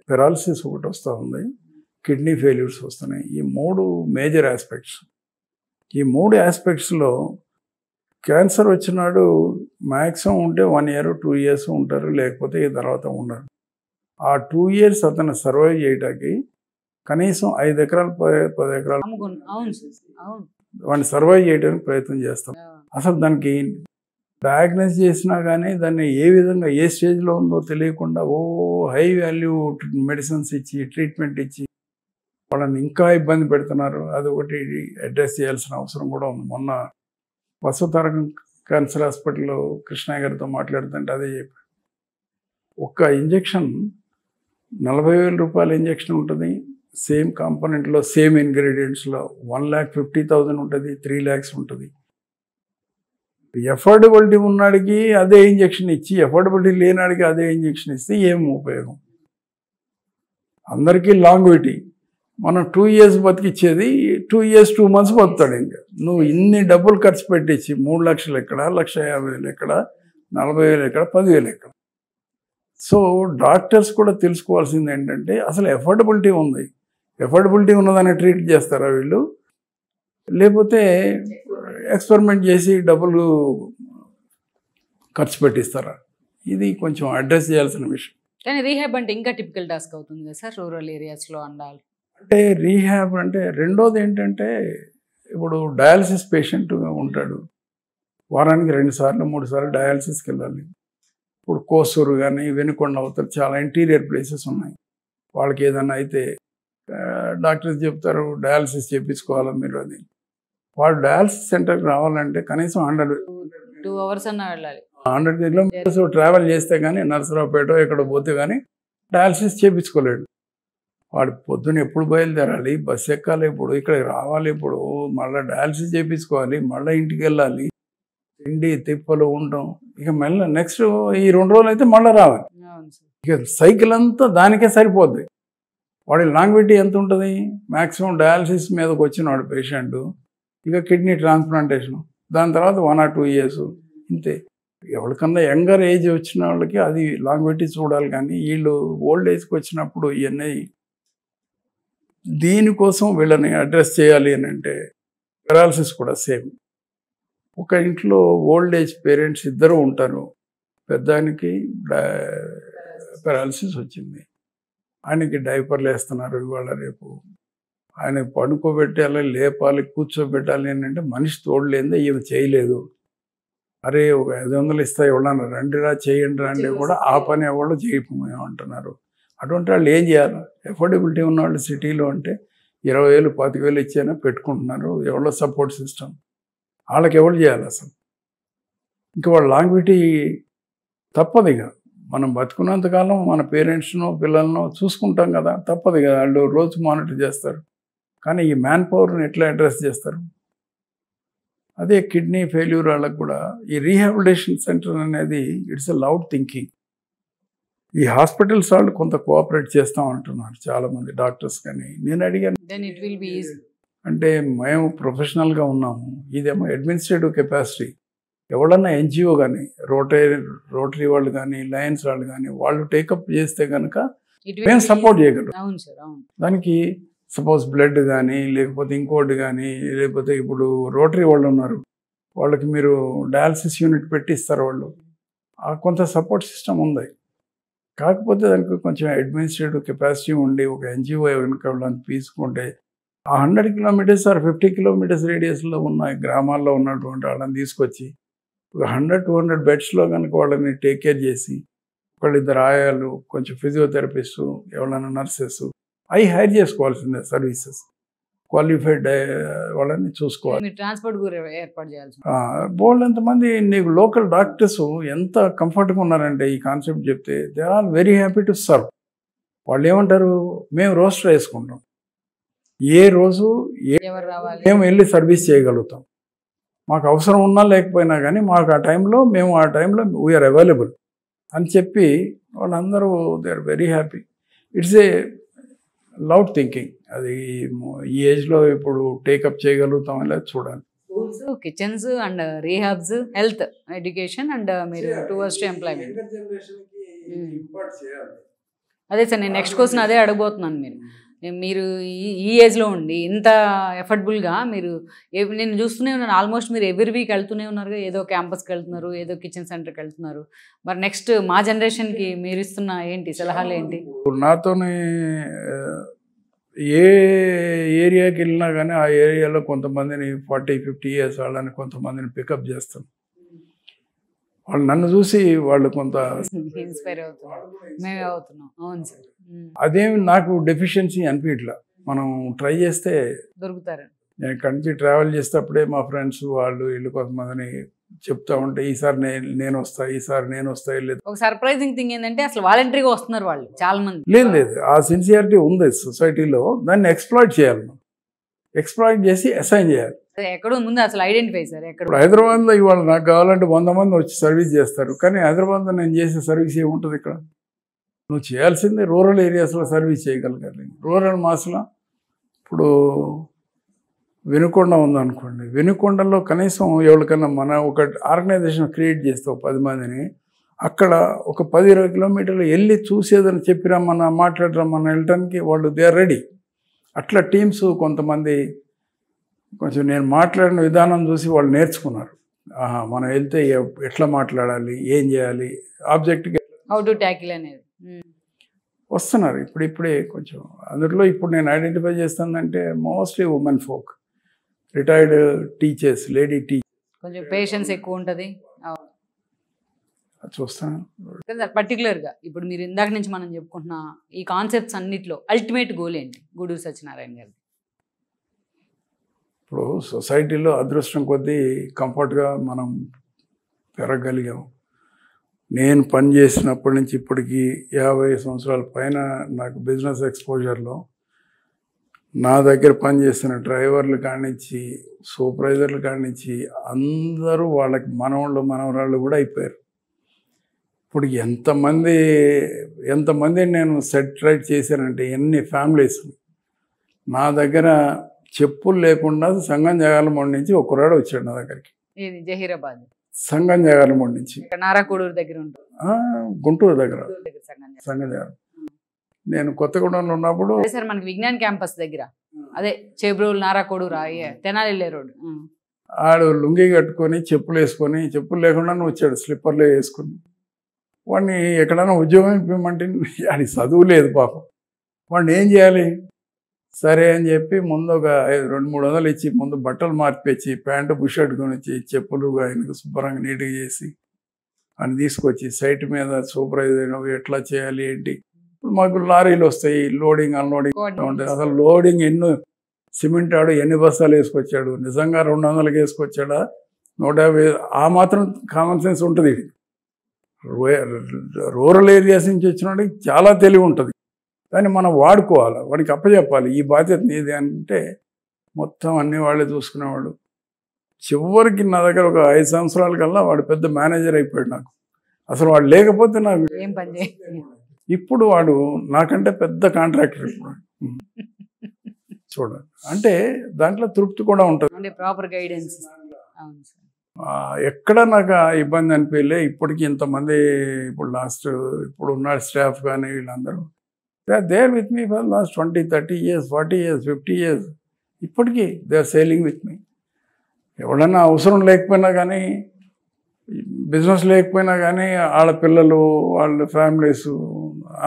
పెరాలసిస్ ఒకటి వస్తూ ఉంది, కిడ్నీ ఫెయిల్యూర్స్ వస్తున్నాయి. ఈ 3 మేజర్ ఆస్పెక్ట్స్. ఈ 3 ఆస్పెక్ట్స్లో క్యాన్సర్ వచ్చినాడు మ్యాక్సిమం ఉంటే 1 year 2 years ఉంటారు, లేకపోతే ఈ తర్వాత ఉండరు. ఆ 2 years అతను సర్వైవ్ చేయడానికి కనీసం 5 ఎకరాలు 10 ఎకరాలు వాడిని సర్వైవ్ చేయడానికి ప్రయత్నం చేస్తాం. అసలు దానికి డయాగ్నోస్ చేసినా కానీ దాన్ని ఏ విధంగా ఏ స్టేజ్లో ఉందో తెలియకుండా హై వాల్యూ మెడిసిన్స్ ఇచ్చి ట్రీట్మెంట్ ఇచ్చి వాళ్ళని ఇంకా ఇబ్బంది పెడుతున్నారు. అది ఒకటి అడ్రస్ చేయాల్సిన అవసరం కూడా ఉంది. మొన్న వసతారకం క్యాన్సర్ హాస్పిటల్లో కృష్ణయ్య గారితో మాట్లాడుతుంటే అదే చెప్పాడు. ఒక్క ఇంజెక్షన్ 40,000 రూపాయల ఇంజెక్షన్ ఉంటుంది, సేమ్ కాంపోనెంట్లో సేమ్ ఇంగ్రీడియంట్స్లో 1,50,000 ఉంటుంది, 3 lakhs ఉంటుంది. ఎఫోర్డబిలిటీ ఉన్నాడికి అదే ఇంజెక్షన్ ఇచ్చి ఎఫోర్డబిలిటీ లేనాడికి అదే ఇంజెక్షన్ ఇస్తే ఏం ఉపయోగం? అందరికీ లాంగ్విటీ. మనం 2 years బతికిచ్చేది 2 years 2 months బతుకుతాడు. ఇంకా నువ్వు ఇన్ని డబ్బులు ఖర్చు పెట్టించి 3 లక్షలు ఎక్కడ, 1,50,000 ఎక్కడ, 40,000 ఎక్కడ, 10,000 ఎక్కడ? సో డాక్టర్స్ కూడా తెలుసుకోవాల్సింది ఏంటంటే అసలు ఎఫోర్డబిలిటీ ఉంది, ఎఫోర్డబిలిటీ ఉన్నదాన్ని ట్రీట్ చేస్తారా వీళ్ళు, లేకపోతే ఎక్స్పెరిమెంట్ చేసి డబ్బులు ఖర్చు పెట్టిస్తారా? ఇది కొంచెం అడ్రస్ చేయాల్సిన విషయం. కానీ రీహాబ్ అంటే ఇంకా టిపికల్ టాస్క్ అవుతుంది కదా సార్ రూరల్ ఏరియాస్లో అండాలి అంటే. రీహాబ్ అంటే రెండోది ఏంటంటే, ఇప్పుడు డయాలసిస్ పేషెంట్ ఉంటాడు, వారానికి 2 సార్లు 3 సార్లు డయాలసిస్కి వెళ్ళాలి. ఇప్పుడు కోసూరు కానీ వెనుకొండ అవుతారు, చాలా ఇంటీరియర్ ప్లేసెస్ ఉన్నాయి. వాళ్ళకి ఏదైనా అయితే డాక్టర్స్ చెప్తారు డయాలసిస్ చేయించుకోవాలా మీరు అని. వాళ్ళు డయాలసిస్ సెంటర్కి రావాలంటే కనీసం 2 hours అన్నా వెళ్ళాలి. 100 కిలోమీటర్స్ ట్రావెల్ చేస్తే కానీ నరసరావుపేట ఎక్కడ పోతే కానీ డయాలసిస్ చేయించుకోలేడు. వాడు పొద్దున్న ఎప్పుడు బయలుదేరాలి, బస్సు ఎక్కాలి, ఇప్పుడు ఇక్కడికి రావాలి, ఇప్పుడు మళ్ళీ డయాలసిస్ చేయించుకోవాలి, మళ్ళీ ఇంటికి వెళ్ళాలి, తిండి తిప్పలు ఉండటం, ఇక మళ్ళీ నెక్స్ట్ ఈ 2 రోజులు అయితే మళ్ళీ రావాలి. ఇక సైకిల్ అంతా దానికే సరిపోద్ది. వాడి లాంగ్విటీ ఎంత ఉంటుంది? మ్యాక్సిమం డయాలసిస్ మీదకి వచ్చినాడు పేషెంట్, ఇక కిడ్నీ ట్రాన్స్ప్లాంటేషన్, దాని తర్వాత 1 or 2 years ఇంతే. ఎవరికన్నా యంగర్ ఏజ్ వచ్చిన వాళ్ళకి అది లాంగ్విటీ చూడాలి, కానీ వీళ్ళు ఓల్డ్ ఏజ్కి వచ్చినప్పుడు ఇవన్నీ దీనికోసం వీళ్ళని అడ్రస్ చేయాలి అని అంటే పెరాలసిస్ కూడా సేమ్. ఒక ఇంట్లో ఓల్డ్ ఏజ్ పేరెంట్స్ ఇద్దరు ఉంటారు, పెద్దానికి పెరాలసిస్ వచ్చింది, ఆయనకి డైపర్లు వేస్తున్నారు ఇవాళ రేపు, ఆయన పడుకోబెట్టాలి, లేపాలి, కూర్చోబెట్టాలి అని అంటే మనిషి తోడలేదే ఏమి చేయలేదు. అరే ఒక 500 ఇస్తా ఎవరన్నా రండిరా చేయండి అంటే కూడా ఆ పని ఎవరు చేయమంటున్నారు. అటువంటి వాళ్ళు ఏం చేయాలి? ఎఫోర్డబిలిటీ ఉన్నవాళ్ళు సిటీలో అంటే 20,000 25,000 ఇచ్చేనా పెట్టుకుంటున్నారు, ఎవరో సపోర్ట్ సిస్టమ్, వాళ్ళకి ఎవరు చేయాలి అసలు? ఇంకా వాళ్ళ లాంగ్విటీ తప్పదు. ఇక మనం బతుకున్నంతకాలం మన పేరెంట్స్ను పిల్లలను చూసుకుంటాం కదా, తప్పదు కదా, వాళ్ళు రోజు మానిటర్ చేస్తారు. కానీ ఈ మ్యాన్ పవర్ని ఎట్లా అడ్రస్ చేస్తారు? అదే కిడ్నీ ఫెయిల్యూర్ వాళ్ళకు కూడా ఈ రీహాబిలిటేషన్ సెంటర్ అనేది ఇట్స్ ఎ లౌడ్ థింకింగ్. ఈ హాస్పిటల్స్ వాళ్ళు కొంత కోఆపరేట్ చేస్తాం అంటున్నారు చాలామంది డాక్టర్స్. కానీ నేను అడిగాను, అంటే మేము ప్రొఫెషనల్గా ఉన్నాము, ఇదేమో అడ్మినిస్ట్రేటివ్ కెపాసిటీ. ఎవరన్నా ఎన్జిఓ కానీ రోటరీ వాళ్ళు కానీ లయన్స్ వాళ్ళు కానీ వాళ్ళు టేకప్ చేస్తే కనుక మేము సపోర్ట్ చేయగలం. దానికి సపోజ్ బ్లడ్ కానీ లేకపోతే ఇంకోటి కానీ, లేకపోతే ఇప్పుడు రోటరీ వాళ్ళు ఉన్నారు, వాళ్ళకి మీరు డయాలసిస్ యూనిట్ పెట్టిస్తారు, వాళ్ళు కొంత సపోర్ట్ సిస్టమ్ ఉంది. కాకపోతే దానికి కొంచెం అడ్మినిస్ట్రేటివ్ కెపాసిటీ ఉండి ఒక ఎన్జిఓ వెనుక వాళ్ళని తీసుకుంటే ఆ 100 kilometers or 50 kilometers రేడియస్లో ఉన్న గ్రామాల్లో ఉన్నటువంటి వాళ్ళని తీసుకొచ్చి ఒక 100-200 బెడ్స్లో కనుక వాళ్ళని టేక్ కేర్ చేసి, ఒకళ్ళిద్దరు ఆయాలు, కొంచెం ఫిజియోథెరపిస్టు, ఎవరైనా నర్సెస్ అవి హైర్ చేసుకోవాల్సిందే, సర్వీసెస్ క్వాలిఫైడ్ వాళ్ళని చూసుకోవాలి. ట్రాన్స్పోర్ట్ ఏర్పాటు చేయాలి. బోల్డ్ ఎంతమంది నీకు లోకల్ డాక్టర్స్ ఎంత కంఫర్ట్గా ఉన్నారంటే ఈ కాన్సెప్ట్ చెప్తే they are very happy to serve. వాళ్ళు ఏమంటారు, మేము రోస్టర్ వేసుకుంటాం, ఏ రోజు మేము వెళ్ళి సర్వీస్ చేయగలుగుతాం, మాకు అవసరం ఉన్నా లేకపోయినా కానీ మాకు ఆ టైంలో వీఆర్ అవైలబుల్ అని చెప్పి వాళ్ళందరూ they are very happy. It's a loud thinking. అది ఈ ఏజ్లో ఇప్పుడు టేకప్ చేయగలుగుతాం అనేది చూడాలి. Schools, kitchens and rehabs, health, education and మీరు టువర్డ్స్ టు ఎంప్లాయ్మెంట్. అదే సార్, నేను నెక్స్ట్ క్వశ్చన్ అదే అడగబోతున్నాను. మీరు ఈ ఏజ్లో ఉండి ఇంత ఎఫర్టబుల్గా మీరు నేను చూస్తూనే ఉన్నాను, ఆల్మోస్ట్ మీరు ఎవ్రీ వీక్ వెళ్తూనే ఉన్నారు, ఏదో క్యాంపస్కి వెళ్తున్నారు, ఏదో కిచెన్ సెంటర్కి వెళ్తున్నారు. మరి నెక్స్ట్ మా జనరేషన్కి మీరు ఇస్తున్న ఏంటి సలహాలు ఏంటి? నాతోనే ఏ ఏరియాకి వెళ్ళినా కానీ ఆ ఏరియాలో కొంతమందిని 40-50 years వాళ్ళని కొంతమందిని పికప్ చేస్తాను. వాళ్ళు నన్ను చూసి వాళ్ళు కొంత ఇన్స్పైర్ అవుతున్నారు, మేమే అవుతున్నాం. అవును సార్, అదేమి నాకు డెఫిషియన్సీ అనిపించట్లా. మనం ట్రై చేస్తే దొరుకుతారు. నేను ఇక్కడి నుంచి ట్రావెల్ చేసేటప్పుడే మా ఫ్రెండ్స్ వాళ్ళు వీళ్ళు కొంతమందిని చెప్తా ఉంటే ఈసారి నేను వస్తా, ఈసారి నేను వస్తా. లేదు, ఒక సర్ప్రైజింగ్ థింగ్ ఏంటంటే అసలు వాలంటరీగా వస్తున్నారు వాళ్ళు చాలా మంది. లేదు, ఆ సిన్సియారిటీ ఉంది సొసైటీలో, దాన్ని ఎక్స్ప్లాయిట్ చేయాలి, మనం ఎక్స్ప్లాయిట్ చేసి అసైన్ చేయాలి. ఎక్కడో ముందు అసలు ఐడెంటిఫై సార్. ఇప్పుడు హైదరాబాద్లో ఇవాళ నాకు కావాలంటే 100 మంది వచ్చి సర్వీస్ చేస్తారు, కానీ హైదరాబాద్లో నేను చేసే సర్వీస్ ఏముంటుంది? ఇక్కడ నువ్వు చేయాల్సిందే రూరల్ ఏరియాస్లో సర్వీస్ చేయగలగాలి. రూరల్ మాస్లో ఇప్పుడు వినుకొండ ఉందనుకోండి, వినుకొండలో కనీసం ఎవరికన్నా మన ఒక ఆర్గనైజేషన్ క్రియేట్ చేస్తావు 10 మందిని, అక్కడ ఒక 10-20 kilometers వెళ్ళి చూసేదని చెప్పిరమ్మన్నా మాట్లాడరమ్మన్నా వెళ్ళటానికి వాళ్ళు దే ఆర్ రెడీ. అట్లా టీమ్స్ కొంతమంది కొంచెం నేను మాట్లాడిన విధానం చూసి వాళ్ళు నేర్చుకున్నారు. మనం వెళ్తే ఎట్లా మాట్లాడాలి, ఏం చేయాలి, ఆబ్జెక్ట్కి హౌ టు ట్యాకిల్ అనేది వస్తున్నారు ఇప్పుడే కొంచెం. అందులో ఇప్పుడు నేను ఐడెంటిఫై చేస్తానంటే mostly women folk, retired teachers, lady teachers, కొంచెం పేషెన్స్ ఎక్కువ ఉంటుంది చూస్తాను. పర్టికులర్గా ఇప్పుడు మీరు ఇందాక నుంచి మనం చెప్పుకుంటున్న ఈ కాన్సెప్ట్స్ అన్నిట్లో అల్టిమేట్ గోల్ ఏంటి గూడూరు సత్యనారాయణ గారు? ఇప్పుడు సొసైటీలో అదృష్టం కొద్దీ కంఫర్ట్గా మనం పెరగగలిగాం. నేను పనిచేసినప్పటి నుంచి ఇప్పటికి 50 సంవత్సరాల పైన నాకు బిజినెస్ ఎక్స్పోజర్లో నా దగ్గర పనిచేసిన డ్రైవర్లు కానించి సూపర్వైజర్లు కానించి అందరూ వాళ్ళకి మనవరాళ్ళు కూడా అయిపోయారు. ఇప్పుడు ఎంతమంది నేను సెటిలైట్ చేశానంటే ఎన్ని ఫ్యామిలీస్. నా దగ్గర చెప్పులు లేకుండా సంగం జగాలమూడి నుంచి ఒక కుర్రాడు వచ్చాడు నా దగ్గరికి. జహీరాబాద్ సంగం జగాలమూడి నుంచి నారాకోడూరు దగ్గర ఉంటుంది, గుంటూరు దగ్గర సంగం జగాలం. నేను కొత్తగూడెంలో ఉన్నప్పుడు సార్ మనకి విజ్ఞాన్ క్యాంపస్ దగ్గర అదే చేబ్రోలు నారాకోడూరు తెనాలి రోడ్. ఆడు లుంగి కట్టుకొని చెప్పులు వేసుకొని, చెప్పులు లేకుండానే వచ్చాడు స్లిప్పర్లే వేసుకొని. వాడిని ఎక్కడైనా ఉద్యోగం ఇవ్వమంటే అది చదువు లేదు పాపం. వాడిని ఏం చేయాలి? సరే అని చెప్పి ముందు ఒక 200-300 ఇచ్చి ముందు బట్టలు మార్పిచ్చి ప్యాంటు బుషర్ట్ కొనిచ్చి చెప్పులు ఆయనకు శుభ్రంగా నీట్గా చేసి అని తీసుకొచ్చి సైట్ మీద సూపర్వైజర్ ఎట్లా చేయాలి ఏంటి. ఇప్పుడు మాకు లారీలు వస్తాయి, లోడింగ్ అన్లోడింగ్ ఉంటుంది. అసలు లోడింగ్ సిమెంట్ ఆడు ఎన్ని బస్తాలు వేసుకొచ్చాడు, నిజంగా 200కి వేసుకొచ్చాడా, 150, ఆ మాత్రం కామన్ సెన్స్ ఉంటుంది. రూరల్ ఏరియాస్ నుంచి వచ్చినోడికి చాలా తెలివి ఉంటుంది, కానీ మనం వాడుకోవాలి, వాడికి అప్పచెప్పాలి ఈ బాధ్యత నీది అంటే మొత్తం అన్ని వాళ్ళే చూసుకునేవాడు. చివరికి నా దగ్గర ఒక 5 సంవత్సరాల కల్లా వాడు పెద్ద మేనేజర్ అయిపోయాడు నాకు. అసలు వాడు లేకపోతే నాకు ఏం పని చేయ. ఇప్పుడు వాడు నాకంటే పెద్ద కాంట్రాక్టర్ ఇప్పుడు. చూడండి, అంటే దాంట్లో తృప్తి కూడా ఉంటుంది, ప్రాపర్ గైడెన్స్. ఎక్కడ నాకు ఇబ్బంది అనిపించలే. ఇప్పటికి ఇంతమంది ఇప్పుడు ఉన్న స్టాఫ్ కానీ వీళ్ళందరూ they are with me for last 20, 30 years, 40 years, 50 years. ఇప్పటికీ they are sailing with me. ఎవడన్నా అవసరం లేకపోయినా కానీ, బిజినెస్ లేకపోయినా కానీ వాళ్ళ పిల్లలు, వాళ్ళ ఫ్యామిలీస్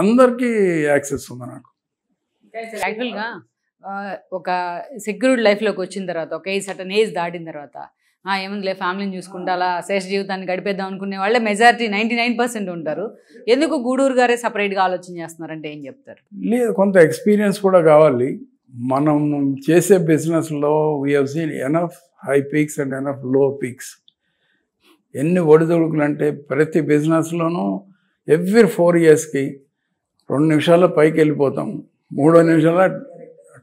అందరికీ యాక్సెస్ ఉంది నాకు. యాక్చువల్గా ఒక సెక్యూర్డ్ లైఫ్లోకి వచ్చిన తర్వాత, ఒక సర్టన్ ఏజ్ దాటిన తర్వాత ఏముందిలే ఫ్యామిలీని చూసుకుంటా అలా శేష జీవితాన్ని గడిపేద్దాం అనుకునే వాళ్ళే మెజారిటీ 99% ఉంటారు. ఎందుకు గూడూరు గారే సపరేట్గా ఆలోచన చేస్తున్నారంటే ఏం చెప్తారు? లేదు, కొంత ఎక్స్పీరియన్స్ కూడా కావాలి. మనం చేసే బిజినెస్లో we have seen enough high peaks and enough లో పీక్స్. ఎన్ని ఒడిదుడుకులు అంటే ప్రతి బిజినెస్లోనూ ఎవ్రీ 4 yearsకి 2 నిమిషాల్లో పైకి వెళ్ళిపోతాం, 3వ నిమిషాల్లో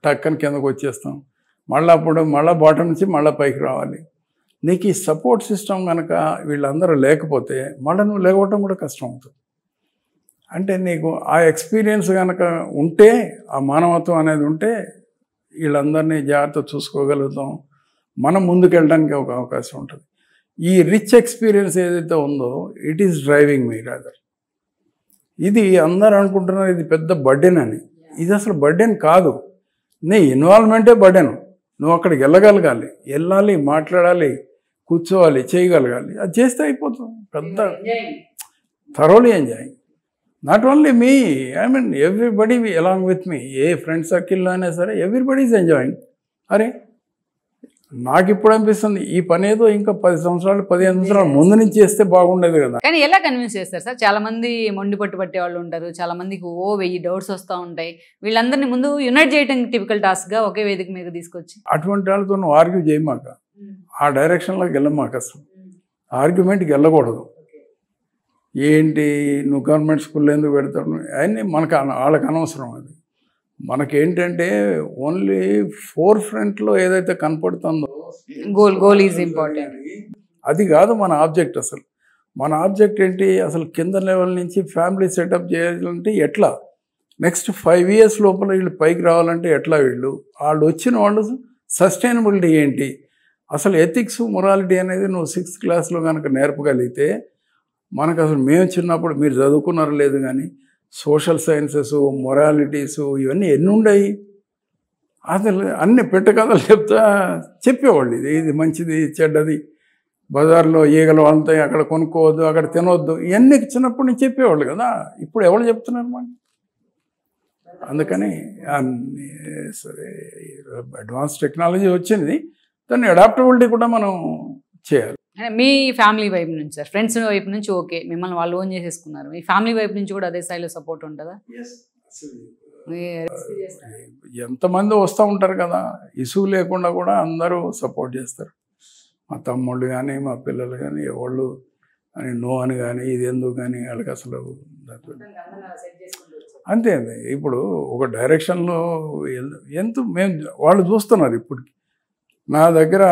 టక్కని కిందకు వచ్చేస్తాం, మళ్ళీ బాటం నుంచి మళ్ళీ పైకి రావాలి. నీకు ఈ సపోర్ట్ సిస్టమ్ కనుక వీళ్ళందరూ లేకపోతే మళ్ళీ నువ్వు లేకపోవటం కూడా కష్టం అవుతుంది. అంటే నీకు ఆ ఎక్స్పీరియన్స్ కనుక ఉంటే, ఆ మానవత్వం అనేది ఉంటే వీళ్ళందరినీ జాగ్రత్త చూసుకోగలుగుతాం, మనం ముందుకెళ్ళడానికి ఒక అవకాశం ఉంటుంది. ఈ రిచ్ ఎక్స్పీరియన్స్ ఏదైతే ఉందో it is driving me rather. ఇది అందరూ అనుకుంటున్నారు ఇది పెద్ద బర్డెన్ అని. ఇది అసలు బర్డెన్ కాదు, నీ ఇన్వాల్వ్మెంటే బర్డెన్. నువ్వు అక్కడికి వెళ్ళాలి, మాట్లాడాలి, కూర్చోవాలి, చేయగలగాలి. అది చేస్తే అయిపోతుంది. పెద్ద thoroughly enjoying. Not only me, I mean everybody along with me. A friend సర్కిల్లో అయినా సరే ఎవ్రీబడి ఈజ్ ఎంజాయింగ్. అరే నాకు ఇప్పుడు అనిపిస్తుంది ఈ పని ఏదో ఇంకా 10 సంవత్సరాలు 15 సంవత్సరాల ముందు నుంచి చేస్తే బాగుండేది కదా. కానీ ఎలా కన్విన్స్ చేస్తారు సార్? చాలా మంది మొండి పట్టే వాళ్ళు ఉంటారు, చాలా మందికి 1000 డౌట్స్ వస్తూ ఉంటాయి. వీళ్ళందరినీ ముందు యునైట్ చేయడం టిపికల్ టాస్క్గా ఒకే వేదిక మీద తీసుకొచ్చి అటువంటి వాళ్ళతో నువ్వు ఆర్గ్యూ చేయమాక, ఆ డైరెక్షన్లోకి వెళ్ళమాక. అసలు ఆర్గ్యుమెంట్కి వెళ్ళకూడదు. ఏంటి నువ్వు గవర్నమెంట్ స్కూల్లో ఎందుకు పెడతావు అవన్నీ వాళ్ళకి అనవసరం. అది మనకేంటంటే ఓన్లీ ఫోర్ ఫ్రంట్లో ఏదైతే కనపడుతుందో గోల్ ఈజ్ ఇంపార్టెంట్. అది కాదు మన ఆబ్జెక్ట్. అసలు మన ఆబ్జెక్ట్ ఏంటి? అసలు కింద లెవెల్ నుంచి ఫ్యామిలీ సెటప్ చేయాలంటే ఎట్లా, నెక్స్ట్ 5 years లోపల వీళ్ళు పైకి రావాలంటే ఎట్లా, వాళ్ళు వచ్చిన వాళ్ళు సస్టైనబిలిటీ ఏంటి, అసలు ఎథిక్స్ మొరాలిటీ అనేది నువ్వు 6th క్లాస్లో కనుక నేర్పగలిగితే మనకు అసలు మేము చిన్నప్పుడు మీరు చదువుకున్నారు లేదు కానీ సోషల్ సైన్సెస్, మొరాలిటీస్ ఇవన్నీ ఎన్ని ఉన్నాయి. అసలు అన్ని పెట్టకథలు చెప్పేవాళ్ళు. ఇది మంచిది, చెడ్డది, బజార్లో ఈగలు అంతాయి, అక్కడ కొనుక్కోవద్దు, అక్కడ తినవద్దు, ఇవన్నీ చిన్నప్పటి నుంచి చెప్పేవాళ్ళు కదా. ఇప్పుడు ఎవరు చెప్తున్నారు మనకి? అందుకని సరే అడ్వాన్స్ టెక్నాలజీ వచ్చింది, దాన్ని అడాప్టబిలిటీ కూడా మనం చేయాలి. మీ ఫ్యామిలీ వైపు నుంచి సార్, ఫ్రెండ్స్ వైపు నుంచి ఓకే మిమ్మల్ని వాళ్ళు ఓన్ చేసేసుకున్నారు, మీ ఫ్యామిలీ వైపు నుంచి కూడా అదే స్థాయిలో సపోర్ట్ ఉంటుందా? ఎంతమంది వస్తూ ఉంటారు కదా, ఇసుగు లేకుండా కూడా అందరూ సపోర్ట్ చేస్తారు. మా తమ్ముళ్ళు కానీ మా పిల్లలు కానీ ఎవళ్ళు అని నో అని కానీ ఇది ఎందుకు కానీ వాళ్ళకి అసలు అంతే అంతే. ఇప్పుడు ఒక డైరెక్షన్లో ఎంత మేము వాళ్ళు చూస్తున్నారు ఇప్పటికి. నా దగ్గర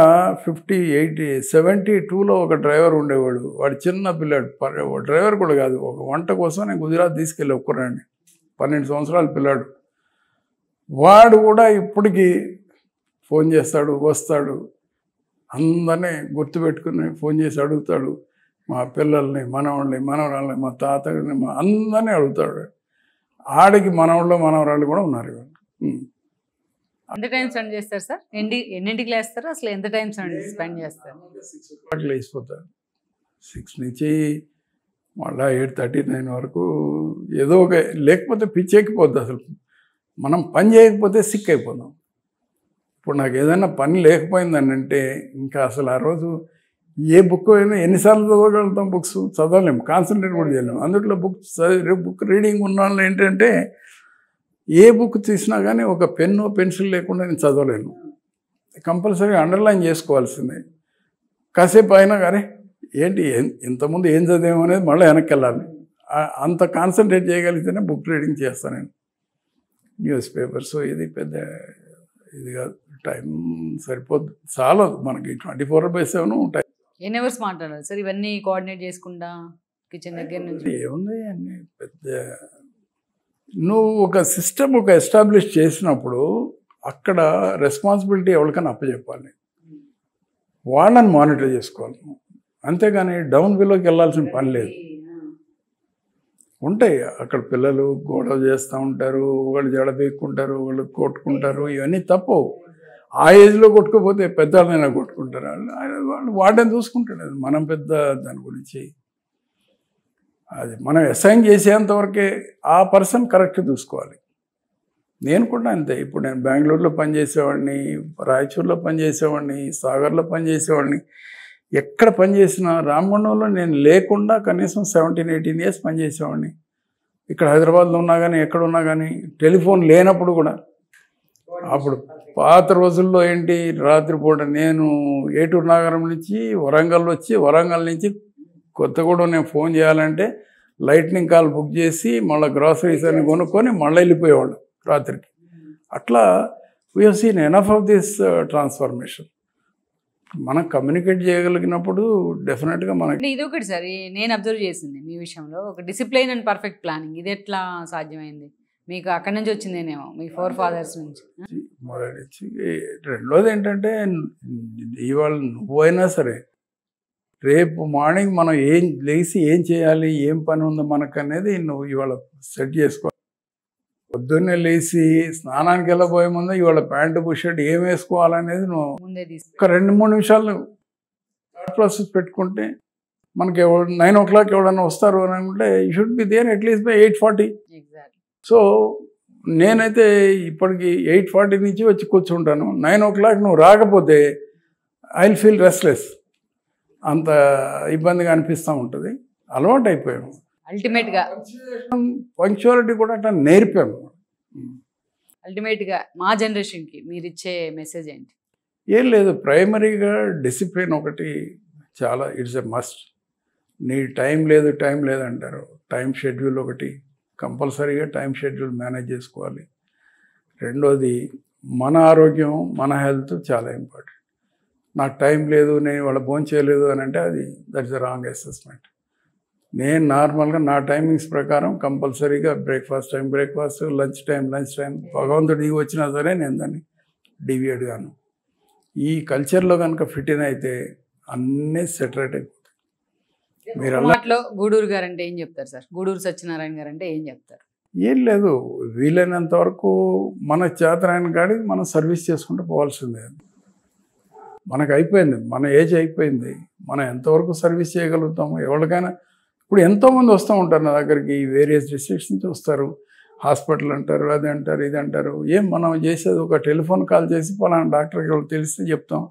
50, 80, 72లో ఒక డ్రైవర్ ఉండేవాడు. వాడు చిన్న పిల్లాడు, డ్రైవర్ కూడా కాదు, ఒక వంట కోసం నేను గుజరాత్ తీసుకెళ్ళి ఒక్కరండి, 12 సంవత్సరాల పిల్లాడు. వాడు కూడా ఇప్పటికీ ఫోన్ చేస్తాడు, వస్తాడు, అందరినీ గుర్తుపెట్టుకుని ఫోన్ చేసి అడుగుతాడు. మా పిల్లల్ని, మనవాళ్ళని, మనవరాళ్ళని, మా తాతని, మా అందరినీ అడుగుతాడు. ఆడికి మనవాళ్ళు మనవరాళ్ళు కూడా ఉన్నారు. ఎంత టైం స్పెండ్ చేస్తారు సార్? ఎన్నింటికి లేస్తారు? అసలు ఎంత టైం స్పెండ్ చేస్తారు? 6 o'clock లేచిపోతారు. 6 నుంచి మళ్ళీ 8:30, 9 వరకు ఏదో ఒక, లేకపోతే పిచ్చి ఎక్కిపోద్ది. అసలు మనం పని చేయకపోతే సిక్ అయిపోదాం. ఇప్పుడు నాకు ఏదైనా పని లేకపోయిందని అంటే ఇంకా అసలు ఆ రోజు ఏ బుక్ అయినా ఎన్నిసార్లు చదవగలుగుతాం? బుక్స్ చదవలేము, కాన్సన్ట్రేట్ కూడా చేయలేము. అందుట్లో బుక్ రీడింగ్ ఉన్న వాళ్ళు ఏంటంటే ఏ బుక్ తీసినా కానీ ఒక పెన్ను పెన్సిల్ లేకుండా నేను చదవలేను. కంపల్సరీ అండర్లైన్ చేసుకోవాల్సిందే. కాసేపు అయినా కానీ ఏంటి ఇంతకుముందు ఏం చదివాము అనేది మళ్ళీ వెనక్కి వెళ్ళాలి. అంత కాన్సన్ట్రేట్ చేయగలిగితేనే బుక్ రీడింగ్ చేస్తాను నేను. న్యూస్ పేపర్స్ ఇది పెద్ద ఇది కాదు, టైం సరిపోద్ది, చాలా మనకి 24/7 ఉంటాయి. ఎన్ని అవర్స్ మాట్లాడాలి సార్ ఇవన్నీ కోఆర్డినేట్ చేసుకుంటా కిచెన్ దగ్గర నుంచి? ఏముంది అన్ని పెద్ద, నువ్వు ఒక సిస్టమ్ ఒక ఎస్టాబ్లిష్ చేసినప్పుడు అక్కడ రెస్పాన్సిబిలిటీ ఎవరికైనా అప్పచెప్పాలి, వాళ్ళని మానిటర్ చేసుకోవాలి. అంతేగాని డౌన్ బిలోకి వెళ్ళాల్సిన పని లేదు. ఉంటాయి అక్కడ పిల్లలు గొడవ చేస్తూ ఉంటారు, ఒకళ్ళు జడ పీక్కుంటారు, ఒకళ్ళు కొట్టుకుంటారు, ఇవన్నీ తప్పు. ఆ ఏజ్లో కొట్టుకోపోతే పెద్దవాళ్ళైనా కొట్టుకుంటారు. వాళ్ళు వాడని చూసుకుంటాడు. అది మనం పెద్ద దాని గురించి, అది మనం అసైన్ చేసేంతవరకే ఆ పర్సన్ కరెక్ట్గా చూసుకోవాలి. నేను కూడా అంతే. ఇప్పుడు నేను బెంగళూరులో పనిచేసేవాడిని, రాయచూరులో పనిచేసేవాడిని, సాగర్లో పనిచేసేవాడిని. ఎక్కడ పనిచేసినా రామగుండంలో నేను లేకుండా కనీసం 17-18 years పనిచేసేవాడిని. ఇక్కడ హైదరాబాద్లో ఉన్నా కానీ ఎక్కడ ఉన్నా కానీ టెలిఫోన్ లేనప్పుడు కూడా. అప్పుడు పాత రోజుల్లో ఏంటి, రాత్రిపూట నేను ఏటూరు నాగరం నుంచి వరంగల్ వచ్చి, వరంగల్ నుంచి కొత్తగూడెం నేను ఫోన్ చేయాలంటే లైట్నింగ్ కాల్ బుక్ చేసి మళ్ళీ గ్రాసరీస్ అని కొనుక్కొని మళ్ళీ వెళ్ళిపోయేవాడు రాత్రికి. అట్లా we have seen enough of this transformation. మనం కమ్యూనికేట్ చేయగలిగినప్పుడు డెఫినెట్గా మనకి. ఇది ఒకటి సార్ నేను అబ్జర్వ్ చేసింది మీ విషయంలో, ఒక డిసిప్లైన్ అండ్ పర్ఫెక్ట్ ప్లానింగ్. ఇది ఎట్లా సాధ్యమైంది? మీకు అక్కడి నుంచి వచ్చిందేనేమో, మీ 4 fathers నుంచి. మొదటి రెండోది ఏంటంటే, ఇవాళ నువ్వైనా సరే రేపు మార్నింగ్ మనం లేచి ఏం చేయాలి, ఏం పని ఉందో మనకు అనేది నువ్వు ఇవాళ సెట్ చేసుకోవాలి. పొద్దున్నే లేచి స్నానానికి వెళ్ళబోయే ముందు ఇవాళ ప్యాంటు బుషర్ట్ ఏం వేసుకోవాలనేది నువ్వు ముందే ఒక 2-3 నిమిషాలు ప్రాసెస్ పెట్టుకుంటే, మనకి 9 o'clock ఎవడన్నా వస్తారు అని అనుకుంటే you should be there at least by 8:40. So నేనైతే ఇప్పటికి 8:40 నుంచి వచ్చి కూర్చుంటాను. 9 o'clock నువ్వు రాకపోతే ఐ విల్ ఫీల్ రెస్ట్లెస్. అంత ఇబ్బందిగా అనిపిస్తూ ఉంటుంది. అలవాటు అయిపోయాము. అల్టిమేట్గా పంక్చువాలిటీ కూడా అట్లా నేర్పాము. అల్టిమేట్గా మా జనరేషన్కి మీరు ఇచ్చే మెసేజ్ ఏంటి? ఏం లేదు, ప్రైమరీగా డిసిప్లిన్ ఒకటి చాలా, ఇట్స్ ఎ మస్ట్. నీ టైం లేదు అంటారు. టైం షెడ్యూల్ ఒకటి కంపల్సరీగా టైం షెడ్యూల్ మేనేజ్ చేసుకోవాలి. రెండోది మన ఆరోగ్యం, మన హెల్త్ చాలా ఇంపార్టెంట్. నాకు టైం లేదు, నేను వాళ్ళ భోజనం చేయలేదు అని అంటే అది దట్స్ ద రాంగ్ అసెస్మెంట్. నేను నార్మల్గా నా టైమింగ్స్ ప్రకారం కంపల్సరీగా breakfast time breakfast, lunch time భగవంతుడు దిగి వచ్చినా సరే నేను దాన్ని డివియేట్ గాను. ఈ కల్చర్లో కనుక ఫిట్ ఇన్ అయితే అన్నీ సెటరేట్ అయిపోతాయి. మీరు అలవాట్లో గూడూరు గారు అంటే ఏం చెప్తారు సార్? గూడూరు సత్యనారాయణ గారు అంటే ఏం చెప్తారు? ఏం లేదు, వీలైనంత వరకు మన చేతనాయన కాడికి మనం సర్వీస్ చేసుకుంటూ పోవాల్సిందే. మనకు అయిపోయింది, మన ఏజ్ అయిపోయింది. మనం ఎంతవరకు సర్వీస్ చేయగలుగుతాము ఎవరికైనా. ఇప్పుడు ఎంతోమంది వస్తూ ఉంటారు నా దగ్గరికి, వేరియస్ డిస్ట్రిక్ట్స్ నుంచి వస్తారు. హాస్పిటల్ అంటారు, అది అంటారు, ఇది అంటారు. ఏం మనం చేసేది ఒక టెలిఫోన్ కాల్ చేసి పలానా డాక్టర్కి వాళ్ళు తెలిస్తే చెప్తాం.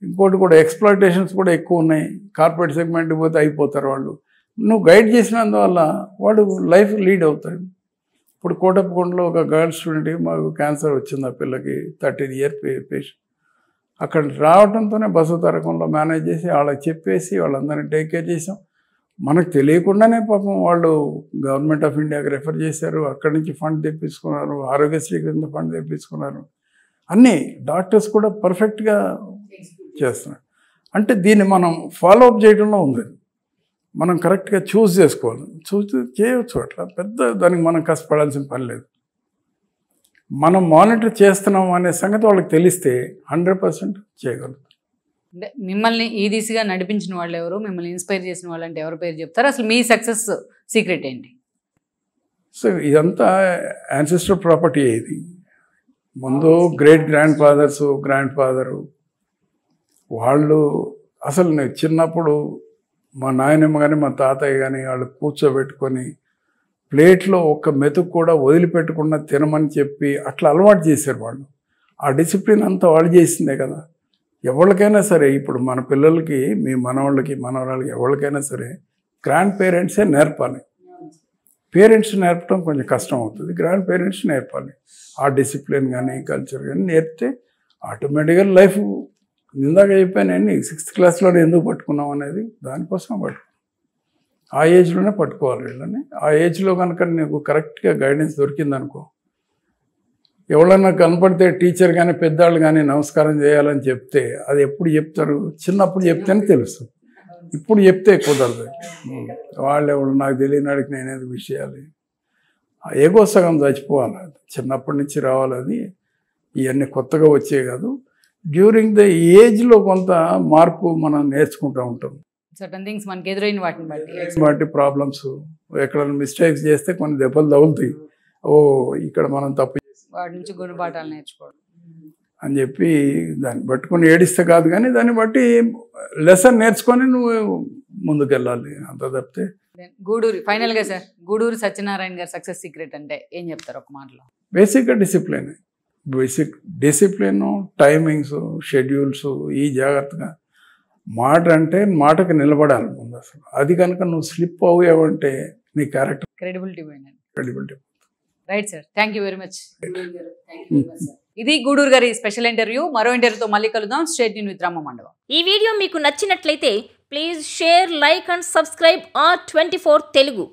ఇంకోటి కూడా ఎక్స్‌ప్లాయిటేషన్స్ కూడా ఎక్కువ ఉన్నాయి. కార్పొరేట్ సెగ్మెంట్కి పోతే అయిపోతారు వాళ్ళు. నువ్వు గైడ్ చేసినందువల్ల వాడు లైఫ్ లీడ్ అవుతాడు. ఇప్పుడు కోటప్పకొండలో ఒక గర్ల్ స్టూడెంట్కి మాకు క్యాన్సర్ వచ్చింది. ఆ పిల్లకి 13 year పేషెంట్. అక్కడ రావడంతోనే బసవతారకంలో మేనేజ్ చేసి వాళ్ళకి చెప్పేసి వాళ్ళందరినీ టేక్ కేర్ చేసాం. మనకు తెలియకుండానే పాపం వాళ్ళు గవర్నమెంట్ ఆఫ్ ఇండియాకి రెఫర్ చేశారు, అక్కడి నుంచి ఫండ్ తెప్పించుకున్నారు, ఆరోగ్యశ్రీ కింద ఫండ్ తెప్పించుకున్నారు. అన్నీ డాక్టర్స్ కూడా పర్ఫెక్ట్గా చేస్తున్నారు. అంటే దీన్ని మనం ఫాలో అప్ చేయడంలో ఉంది. మనం కరెక్ట్గా చూస్ చేసుకోవాలి, చూస్ చేయవచ్చు. అట్లా పెద్ద దానికి మనం కష్టపడాల్సిన పని లేదు. మనం మానిటర్ చేస్తున్నాం అనే సంగతి వాళ్ళకి తెలిస్తే 100% చేయగలుగుతాం. అంటే మిమ్మల్ని ఈ దిశగా నడిపించిన వాళ్ళు ఎవరు, మిమ్మల్ని ఇన్స్పైర్ చేసిన వాళ్ళు అంటే ఎవరి పేరు చెప్తారు? అసలు మీ సక్సెస్ సీక్రెట్ ఏంటి? సో ఇదంతా యాన్సెస్టర్ ప్రాపర్టీ. ఇది ముందు గ్రేట్ గ్రాండ్ ఫాదరు వాళ్ళు అసలు నేను చిన్నప్పుడు మా నాయనమ్మ కానీ మా తాతయ్య కానీ వాళ్ళు కూర్చోబెట్టుకొని ప్లేట్లో ఒక్క మెతుకు కూడా వదిలిపెట్టకుండా తినమని చెప్పి అట్లా అలవాటు చేశారు వాళ్ళు. ఆ డిసిప్లిన్ అంతా వాళ్ళు చేసిందే కదా. ఎవరికైనా సరే ఇప్పుడు మన పిల్లలకి, మీ మనవాళ్ళకి, మనవరాళ్ళకి ఎవరికైనా సరే గ్రాండ్ పేరెంట్సే నేర్పాలి. పేరెంట్స్ నేర్పడం కొంచెం కష్టం అవుతుంది, గ్రాండ్ పేరెంట్స్ నేర్పాలి. ఆ డిసిప్లిన్ కానీ కల్చర్ కానీ నేర్పితే ఆటోమేటిక్గా లైఫ్. ఇందాక చెప్పాను, 6th క్లాస్లోనే ఎందుకు పట్టుకున్నాం అనేది దానికోసం పట్టుకున్నాం. ఆ ఏజ్లోనే పట్టుకోవాలి వీళ్ళని. ఆ ఏజ్లో కనుక నీకు కరెక్ట్గా గైడెన్స్ దొరికిందనుకో, ఎవరన్నా కనపడితే టీచర్ కానీ పెద్దవాళ్ళు కానీ నమస్కారం చేయాలని చెప్తే అది ఎప్పుడు చెప్తారు? చిన్నప్పుడు చెప్తేనే తెలుస్తుంది, ఇప్పుడు చెప్తే కుదరదు. వాళ్ళు ఎవరు నాకు తెలియనాడికి నేనేది విషయాలు ఏగో సగం చచ్చిపోవాలి. అది చిన్నప్పటి నుంచి రావాలి. అది ఇవన్నీ కొత్తగా వచ్చే కాదు. డ్యూరింగ్ ద ఏజ్లో కొంత మార్పు మనం నేర్చుకుంటూ ఉంటాం. సర్టన్ థింగ్స్ మనకి ఎదురైన వాటిని బట్టి ప్రాబ్లమ్స్, ఎక్కడైనా మిస్టేక్స్ చేస్తే కొన్ని దెబ్బలు తగులుతాయి. ఓ ఇక్కడ మనం తప్పు వాటి నుంచి గుణపాఠాలు నేర్చుకోవడం అని చెప్పి దాన్ని పట్టుకొని ఏడిస్తే కాదు, కానీ దాన్ని బట్టి లెసన్ నేర్చుకొని నువ్వు ముందుకెళ్ళాలి. అంత తప్పితే గూడూరి ఫైనల్గా సార్, గూడూరి సత్యనారాయణ గారి సక్సెస్ సీక్రెట్ అంటే ఏం చెప్తారు ఒక మాటలో? బేసిక్గా డిసిప్లిన్, టైమింగ్స్, షెడ్యూల్స్, ఈ జాగ్రత్తగా మాట అంటే మాటకు నిలబడాలి ముందు. అసలు అది కనుక నువ్వు స్లిప్ అవ్వావంటే నీ character credibility credibility. Right sir, thank you very much. ఇది గూడూరు గారి స్పెషల్ ఇంటర్వ్యూ. మరో ఇంటర్వ్యూతో మళ్ళీ కలుద్దాం. State news with Rama Mandava. ఈ వీడియో మీకు నచ్చినట్లయితే please share, like and subscribe R24 Telugu.